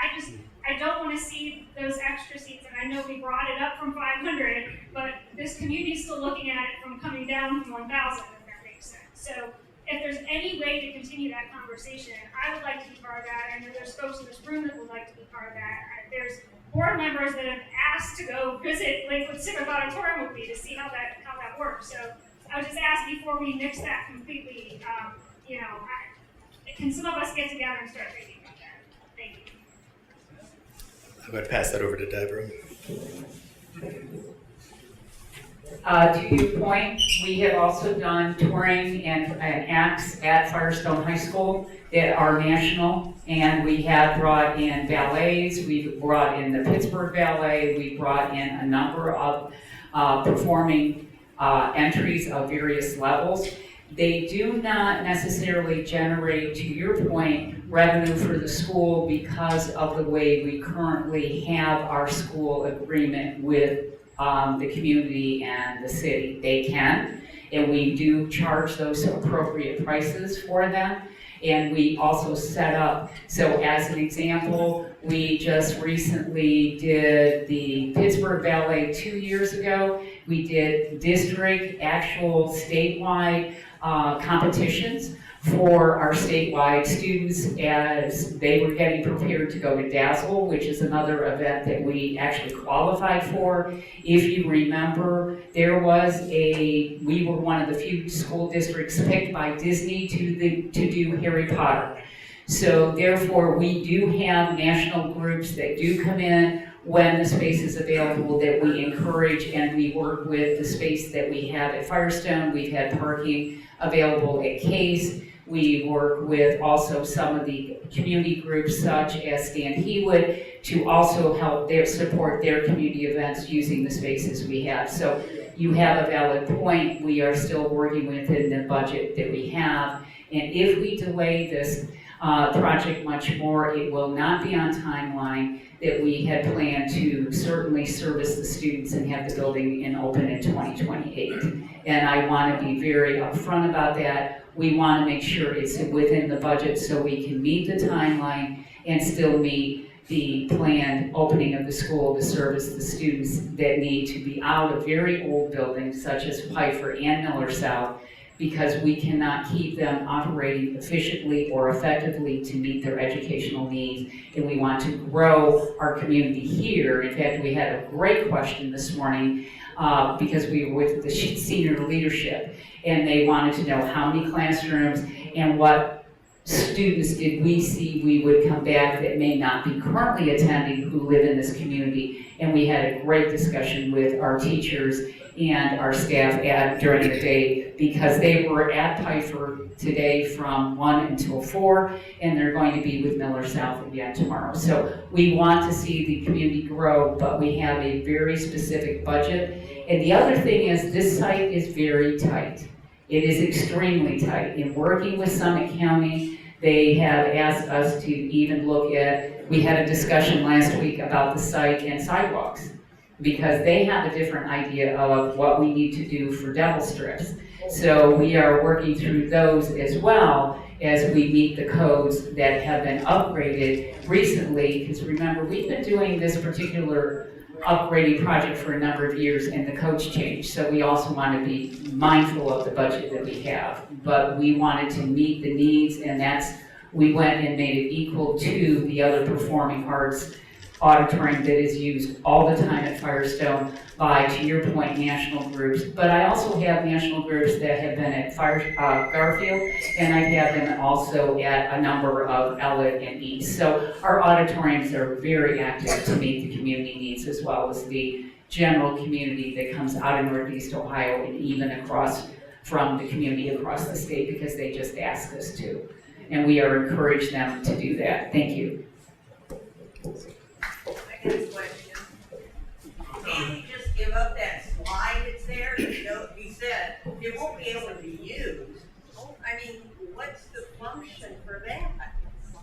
I don't want to see those extra seats, and I know we brought it up from 500, but this community is still looking at it from coming down from 1,000, if that makes sense. So if there's any way to continue that conversation, I would like to be part of that. I know there's folks in this room that would like to be part of that. There's board members that have asked to go visit Lakewood Civic Auditorium with me to see how that works. So I would just ask before we nix that completely, can some of us get together and start thinking about that? Thank you. I'm going to pass that over to Deborah. To your point, we have also done touring and acts at Firestone High School that are national, and we have brought in ballets, we've brought in the Pittsburgh Ballet, we've brought in a number of performing entries of various levels. They do not necessarily generate, to your point, revenue for the school because of the way we currently have our school agreement with the community and the city. They can, and we do charge those appropriate prices for them. And we also set up, so as an example, we just recently did the Pittsburgh Ballet 2 years ago. We did district, actual statewide competitions for our statewide students as they were getting prepared to go to Dazzle, which is another event that we actually qualified for. If you remember, we were one of the few school districts picked by Disney to do Harry Potter. So therefore, we do have national groups that do come in when the space is available that we encourage, and we work with the space that we have at Firestone. We've had parking available at Case. We work with also some of the community groups such as Stan Hewitt to also help support their community events using the spaces we have. So you have a valid point. We are still working within the budget that we have. And if we delay this project much more, it will not be on timeline that we had planned to certainly service the students and have the building open in 2028. And I want to be very upfront about that. We want to make sure it's within the budget so we can meet the timeline and still meet the planned opening of the school to service the students that need to be out of very old buildings such as Pfeiffer and Miller South, because we cannot keep them operating efficiently or effectively to meet their educational needs. And we want to grow our community here. In fact, we had a great question this morning because we were with the senior leadership, and they wanted to know how many classrooms and what students did we see we would come back that may not be currently attending who live in this community. And we had a great discussion with our teachers and our staff during the day, because they were at Pfeiffer today from 1 until 4, and they're going to be with Miller South again tomorrow. So we want to see the community grow, but we have a very specific budget. And the other thing is, this site is very tight. It is extremely tight. In working with Summit County, they have asked us to even look at, we had a discussion last week about the site and sidewalks, because they have a different idea of what we need to do for devil strips. So we are working through those as well as we meet the codes that have been upgraded recently, because remember, we've been doing this particular upgrading project for a number of years and the codes changed. So we also want to be mindful of the budget that we have. But we wanted to meet the needs, and we went and made it equal to the other performing arts auditorium that is used all the time at Firestone by, to your point, national groups. But I also have national groups that have been at Garfield, and I've had them also at a number of Ella and East. So our auditoriums are very active to meet the community needs, as well as the general community that comes out of Northeast Ohio and even across from the community across the state, because they just ask us to. And we are encouraging them to do that. Thank you. Question. Can't you just give up that slide that's there? You know, he said it won't be able to be used. I mean, what's the function for that?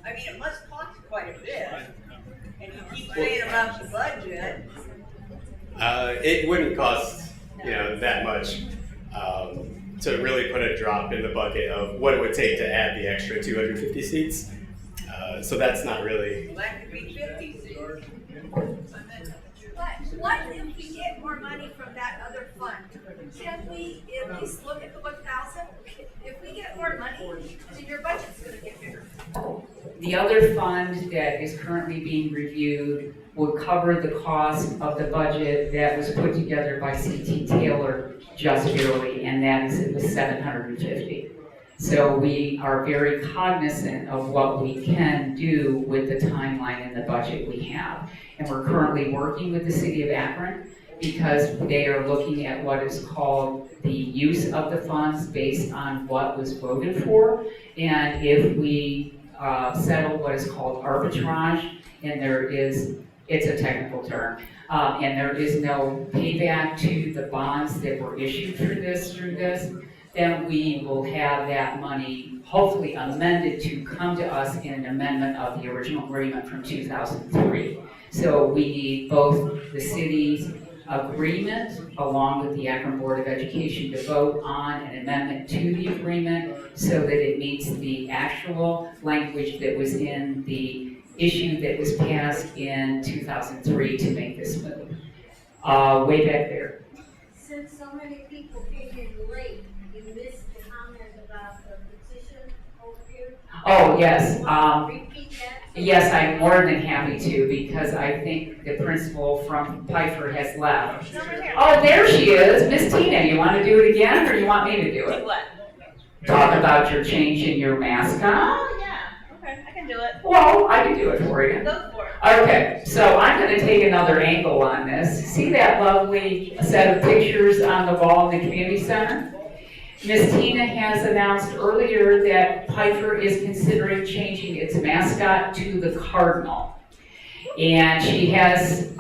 I mean, it must cost quite a bit. And you keep saying about the budget. It wouldn't cost, that much to really put a drop in the bucket of what it would take to add the extra 250 seats. So that's not really. Well, that could be 50 seats. But what if we get more money from that other fund? Can we at least look at the 1,000? If we get more money, then your budget's gonna get bigger. The other fund that is currently being reviewed will cover the cost of the budget that was put together by C.T. Taylor just barely, and it was $750. So we are very cognizant of what we can do with the timeline and the budget we have. And we're currently working with the city of Akron, because they are looking at what is called the use of the funds based on what was voted for. And if we settle what is called arbitrage, and it's a technical term, and there is no payback to the bonds that were issued through this, then we will have that money hopefully amended to come to us in an amendment of the original agreement from 2003. So we need both the city's agreement along with the Akron Board of Education to vote on an amendment to the agreement so that it meets the actual language that was in the issue that was passed in 2003 to make this move. Way back there. Since so many people came in late, you missed the comment about the petition Oh, yes. Repeat that? Yes, I'm more than happy to, because I think the principal from Pfeiffer has left. She's over here. Oh, there she is, Miss Tina. You want to do it again, or you want me to do it? What? Talk about your change in your mascot. Oh, yeah, okay, I can do it. Well, I can do it for you. Go for it. Okay, so I'm going to take another angle on this. See that lovely set of pictures on the wall in the community center? Miss Tina has announced earlier that Pfeiffer is considering changing its mascot to the cardinal. And she has,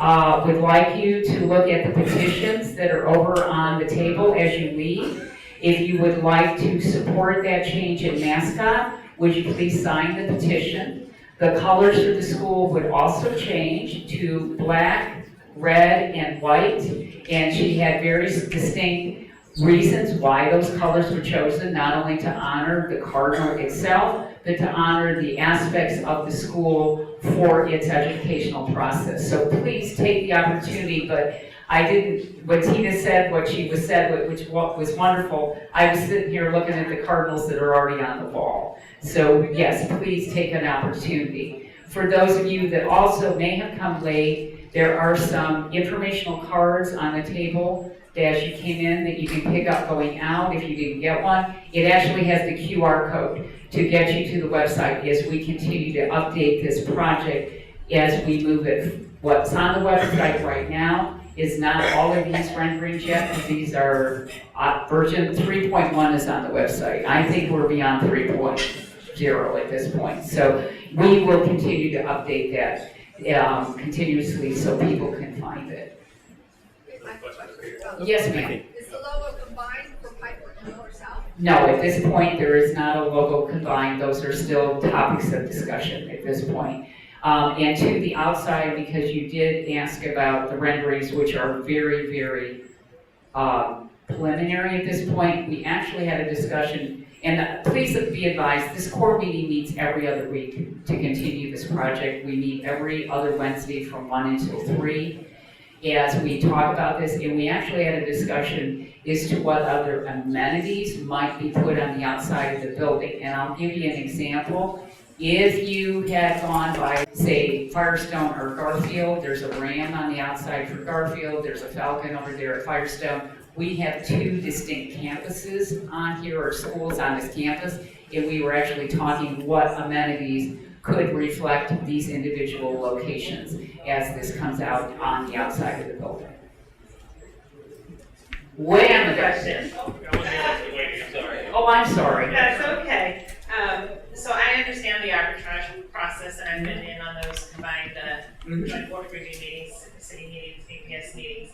would like you to look at the petitions that are over on the table as you leave. If you would like to support that change in mascot, would you please sign the petition? The colors for the school would also change to black, red, and white. And she had very distinct reasons why those colors were chosen, not only to honor the cardinal itself, but to honor the aspects of the school for its educational process. So please take the opportunity, but I didn't, what Tina said, what she was said, which was wonderful, I was sitting here looking at the cardinals that are already on the wall. So yes, please take an opportunity. For those of you that also may have come late, there are some informational cards on the table that as you came in that you can pick up going out if you didn't get one. It actually has the QR code to get you to the website as we continue to update this project as we move it. What's on the website right now is not all of these renderings yet, because these are version 3.1 is on the website. I think we're beyond 3.0 at this point. So we will continue to update that continuously so people can find it. Yes, ma'am. Is the logo combined for Pfeiffer and Miller South? No, at this point, there is not a logo combined. Those are still topics of discussion at this point. And to the outside, because you did ask about the renderings, which are very, very preliminary at this point, we actually had a discussion, and please be advised, this core meeting meets every other week to continue this project. We meet every other Wednesday from 1 until 3. As we talk about this, and we actually had a discussion as to what other amenities might be put on the outside of the building. And I'll give you an example. If you had gone by, say, Firestone or Garfield, there's a ram on the outside for Garfield, there's a falcon over there at Firestone. We have 2 distinct campuses on here, or schools on this campus, and we were actually talking what amenities could reflect these individual locations as this comes out on the outside of the building. Way on the question. Oh, I'm sorry. That's okay. So I understand the arbitrage process, and I've been in on those combined joint board review meetings, city meetings, APS meetings.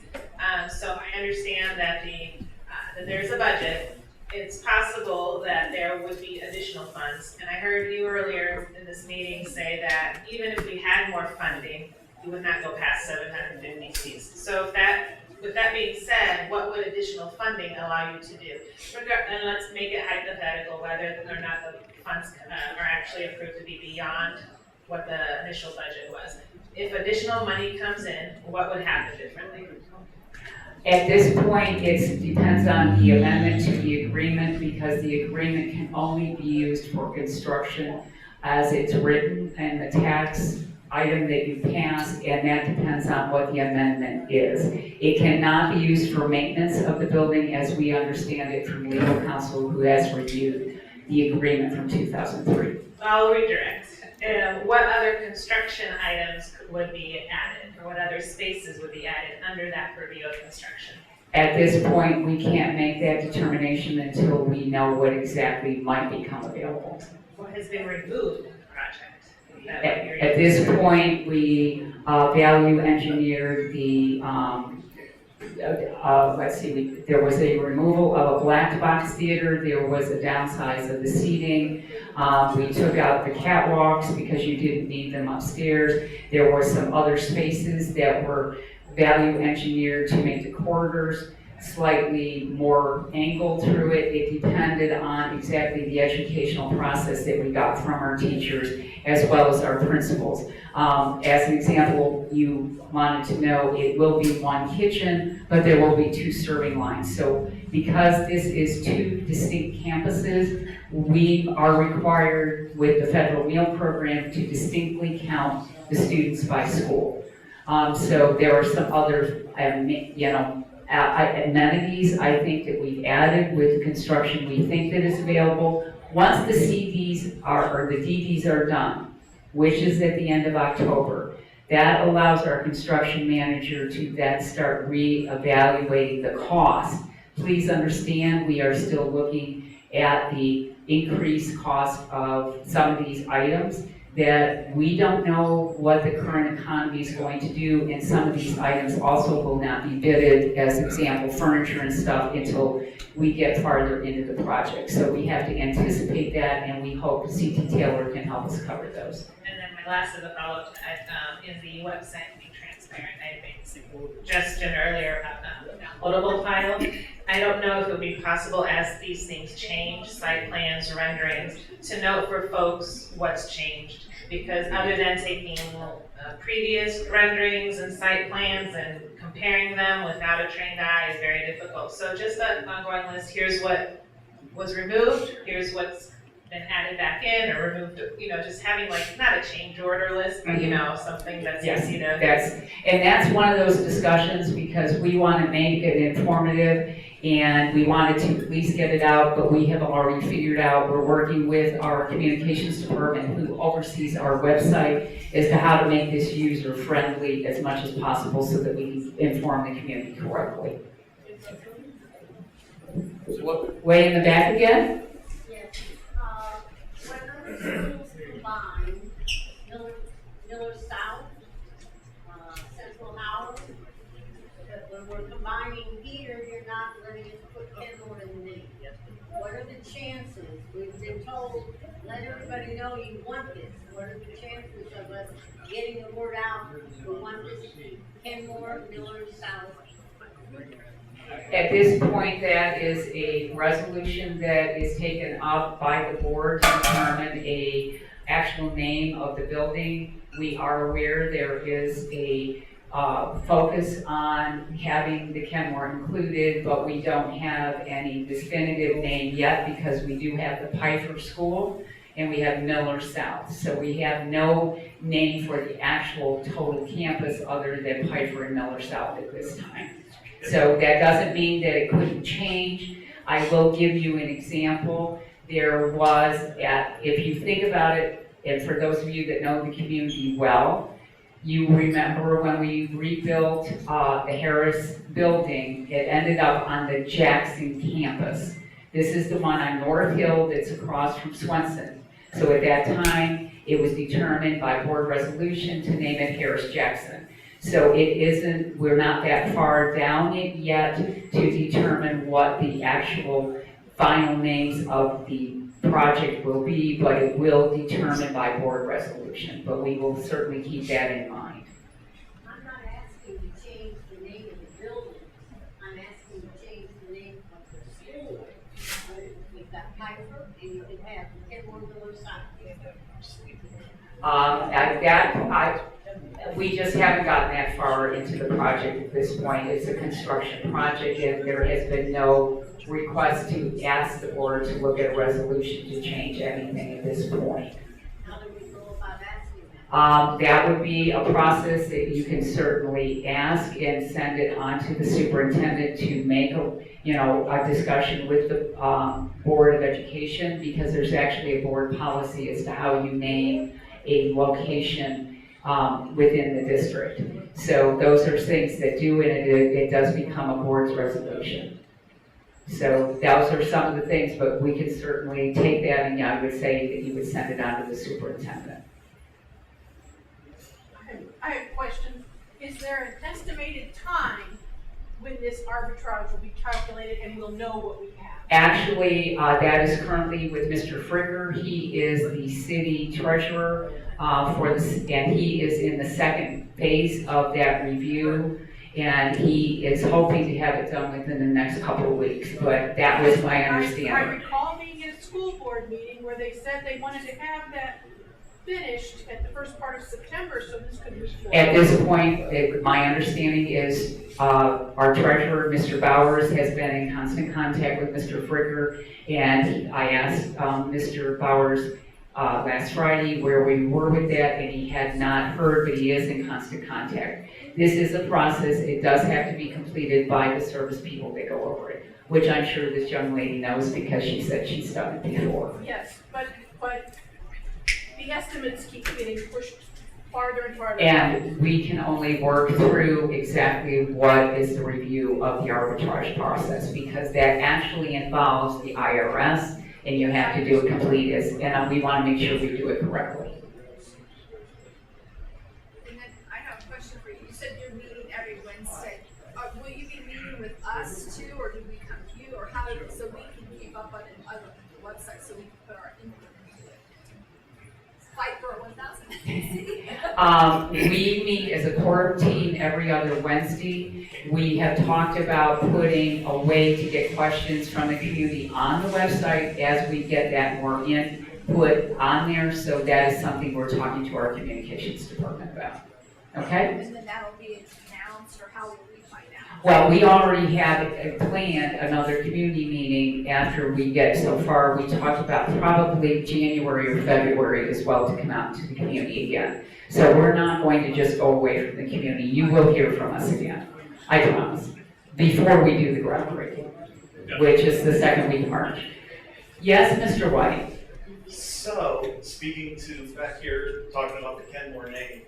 So I understand that that there's a budget. It's possible that there would be additional funds. And I heard you earlier in this meeting say that even if we had more funding, we would not go past 750 seats. So with that being said, what would additional funding allow you to do? And let's make it hypothetical whether or not the funds are actually approved to be beyond what the initial budget was. If additional money comes in, what would happen differently? At this point, it depends on the amendment to the agreement, because the agreement can only be used for construction as it's written and the tax item that you pass, and that depends on what the amendment is. It cannot be used for maintenance of the building as we understand it from legal counsel who has reviewed the agreement from 2003. I'll redirect. What other construction items would be added, or what other spaces would be added under that purview of construction? At this point, we can't make that determination until we know what exactly might become available. What has been removed in the project? At this point, we value engineered the, let's see, there was a removal of a black box theater, there was a downsize of the seating, we took out the catwalks because you didn't need them upstairs. There were some other spaces that were value engineered to make the corridors slightly more angled through it. It depended on exactly the educational process that we got from our teachers as well as our principals. As an example, you wanted to know, it will be 1 kitchen, but there will be 2 serving lines. So because this is 2 distinct campuses, we are required with the federal meal program to distinctly count the students by school. So there are some other, amenities I think that we've added with the construction we think that is available. Once the CDs or the DDs are done, which is at the end of October, that allows our construction manager to then start re-evaluating the cost. Please understand, we are still looking at the increased cost of some of these items, that we don't know what the current economy is going to do, and some of these items also will not be bidded, as example, furniture and stuff, until we get farther into the project. So we have to anticipate that, and we hope CT Taylor can help us cover those. And then my last is a follow-up in the website, to be transparent. I made a suggestion earlier about downloadable file. I don't know if it would be possible, as these things change, site plans, renderings, to note for folks what's changed. Because other than taking previous renderings and site plans and comparing them without a trained eye is very difficult. So just an ongoing list, here's what was removed, here's what's been added back in or removed, just having like, not a change order list, but something that's easy to. That's one of those discussions, because we want to make it informative and we wanted to at least get it out, but we have already figured out, we're working with our communications department who oversees our website as to how to make this user friendly as much as possible so that we can inform the community correctly. Way in the back again? When other schools combine, Miller South, Central Howard, but when we're combining here, you're not letting us put Kenmore in the name. What are the chances? We've been told, let everybody know you want this. What are the chances of us getting the word out? We want this Kenmore, Miller South. At this point, that is a resolution that is taken up by the board to determine a actual name of the building. We are aware there is a focus on having the Kenmore included, but we don't have any definitive name yet, because we do have the Pfeiffer School and we have Miller South. So we have no name for the actual total campus other than Pfeiffer and Miller South at this time. So that doesn't mean that it couldn't change. I will give you an example. There was, if you think about it, and for those of you that know the community well, you remember when we rebuilt the Harris building, it ended up on the Jackson campus. This is the one on North Hill that's across from Swenson. So at that time, it was determined by board resolution to name it Harris Jackson. So we're not that far down it yet to determine what the actual final names of the project will be, but it will determine by board resolution. But we will certainly keep that in mind. I'm not asking to change the name of the building. I'm asking to change the name of the school. We've got Pfeiffer, and you can have Kenmore Miller South. We just haven't gotten that far into the project at this point. It's a construction project, and there has been no request to ask the board to look at a resolution to change anything at this point. How do we go about asking that? That would be a process that you can certainly ask and send it on to the superintendent to make a discussion with the Board of Education, because there's actually a board policy as to how you name a location within the district. So those are things that do, and it does become a board's resolution. So those are some of the things, but we could certainly take that, and I would say that you would send it on to the superintendent. I have a question. Is there an estimated time when this arbitrage will be calculated and we'll know what we have? Actually, that is currently with Mr. Fricker. He is the city treasurer for this, and he is in the second phase of that review, and he is hoping to have it done within the next couple of weeks, but that was my understanding. I recall being at a school board meeting where they said they wanted to have that finished at the first part of September, so this could move forward. At this point, my understanding is our treasurer, Mr. Bowers, has been in constant contact with Mr. Fricker, and I asked Mr. Bowers last Friday where we were with that, and he had not heard, but he is in constant contact. This is a process. It does have to be completed by the service people that go over it, which I'm sure this young lady knows because she said she's done it before. Yes, but the estimates keep getting pushed farther and farther. And we can only work through exactly what is the review of the arbitrage process, because that actually involves the IRS, and you have to do it complete as, and we want to make sure we do it correctly. And then I have a question for you. You said you're meeting every Wednesday. Will you be meeting with us too, or do we come to you, or how, so we can keep up on the website so we can put our input into it? Fight for a 1,000. We meet as a core team every other Wednesday. We have talked about putting a way to get questions from the community on the website as we get that more input on there. So that is something we're talking to our communications department about. Okay? And then that'll be announced, or how will we find out? Well, we already have planned another community meeting after we get so far. We talked about probably January or February as well to come out to the community again. So we're not going to just go away from the community. You will hear from us again, I promise, before we do the groundbreaking, which is the second week of March. Yes, Mr. White? So, speaking to back here, talking about the Kenmore name,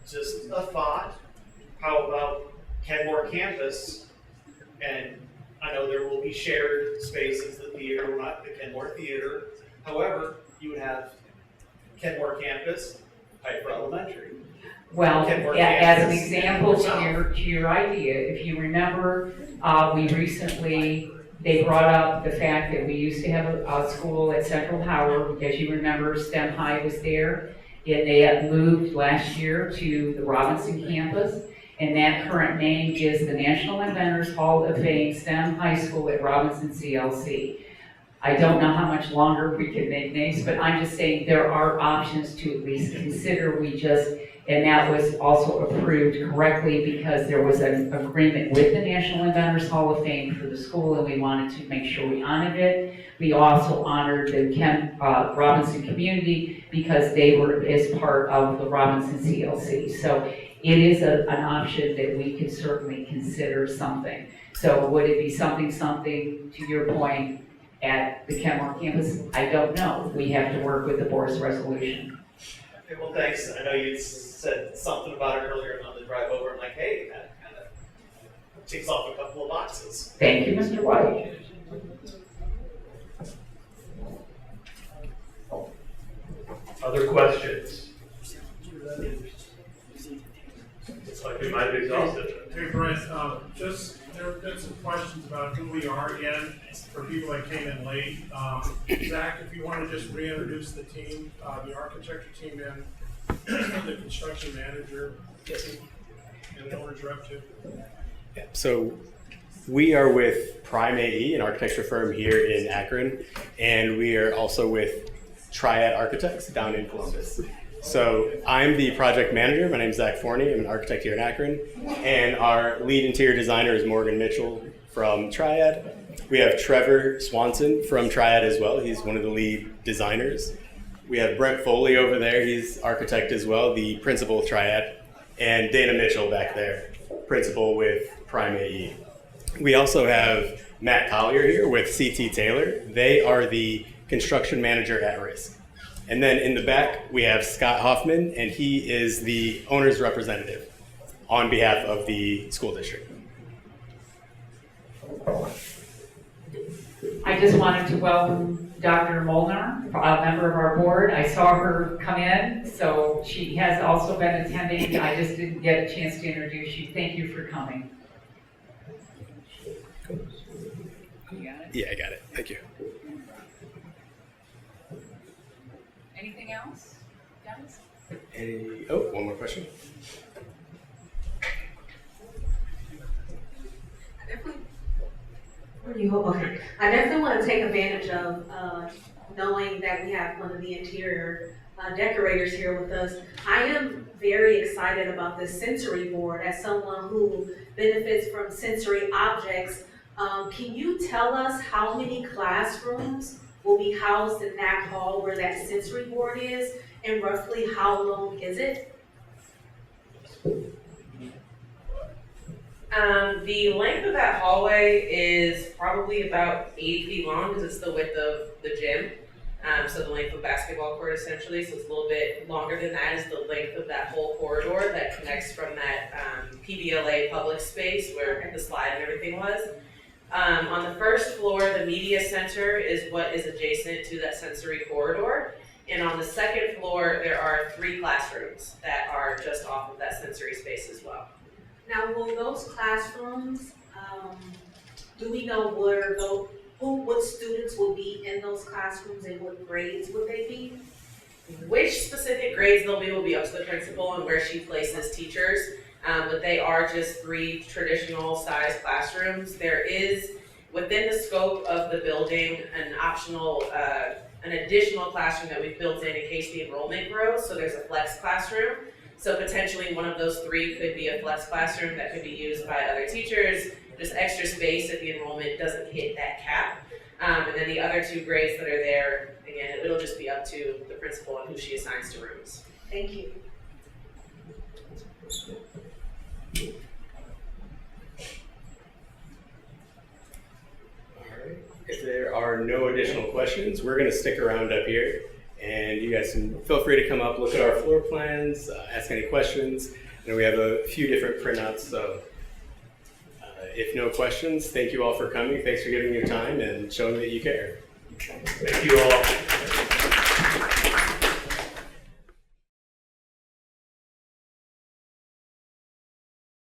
just a thought, how about Kenmore campus? And I know there will be shared spaces, the theater, not the Kenmore Theater. However, you would have Kenmore campus, Pfeiffer Elementary. Well, Kenmore as an campus, example Kenmore to your idea, if you remember, we recently, they brought up the fact that we used to have a school at Central Howard, because you remember STEM High was there, and they had moved last year to the Robinson campus, and that current name is the National Inventors Hall of Fame STEM High School at Robinson CLC. I don't know how much longer we can make names, but I'm just saying there are options to at least consider. And that was also approved correctly because there was an agreement with the National Inventors Hall of Fame for the school, and we wanted to make sure we honored it. We also honored the Robinson community because they were as part of the Robinson CLC. So it is an option that we could certainly consider something. So would it be something, to your point, at the Kenmore campus? I don't know. We have to work with the board's resolution. Okay, well, thanks. I know you said something about it earlier on the drive over. I'm like, hey, that kind of ticks off a couple of boxes. Thank you, Mr. White. Other questions? Looks like we might be exhausted. Hey, Brent, there have been some questions about who we are again for people that came in late. Zach, if you want to just reintroduce the team, the architecture team and the construction manager and the owner's rep too. Yeah, so we are with Prime AE, an architecture firm here in Akron, and we are also with Triad Architects down in Columbus. So I'm the project manager. My name is Zach Forney. I'm an architect here in Akron. And our lead interior designer is Morgan Mitchell from Triad. We have Trevor Swanson from Triad as well. He's one of the lead designers. We have Brent Foley over there. He's architect as well, the principal of Triad. And Dana Mitchell back there, principal with Prime AE. We also have Matt Collier here with CT Taylor. They are the construction manager at risk. And then in the back, we have Scott Hoffman, and he is the owner's representative on behalf of the school district. I just wanted to welcome Dr. Molnar, a member of our board. I saw her come in, so she has also been attending. I just didn't get a chance to introduce you. Thank you for coming. You got it? Yeah, I got it. Thank you. Anything else, guys? One more question. Okay. I definitely want to take advantage of knowing that we have one of the interior decorators here with us. I am very excited about this sensory board. As someone who benefits from sensory objects, can you tell us how many classrooms will be housed in that hall where that sensory board is, and roughly how long is it? The length of that hallway is probably about 80 feet long because it's the width of the gym. So the length of the basketball court essentially, so it's a little bit longer than that is the length of that whole corridor that connects from that PBLA public space where the slide and everything was. On the first floor, the media center is what is adjacent to that sensory corridor. And on the second floor, there are 3 classrooms that are just off of that sensory space as well. Now, will those classrooms, do we know what students will be in those classrooms and what grades would they be? Which specific grades they'll be will be up to the principal and where she places teachers, but they are just 3 traditional size classrooms. There is, within the scope of the building, an optional, an additional classroom that we've built in case the enrollment grows, so there's a flex classroom. So potentially one of those 3 could be a flex classroom that could be used by other teachers, just extra space if the enrollment doesn't hit that cap. And then the other 2 grades that are there, again, it'll just be up to the principal and who she assigns to rooms. Thank you. All right. If there are no additional questions, we're going to stick around up here. And you guys can feel free to come up, look at our floor plans, ask any questions. And we have a few different printouts, so if no questions, thank you all for coming. Thanks for giving your time and showing that you care. Thank you all.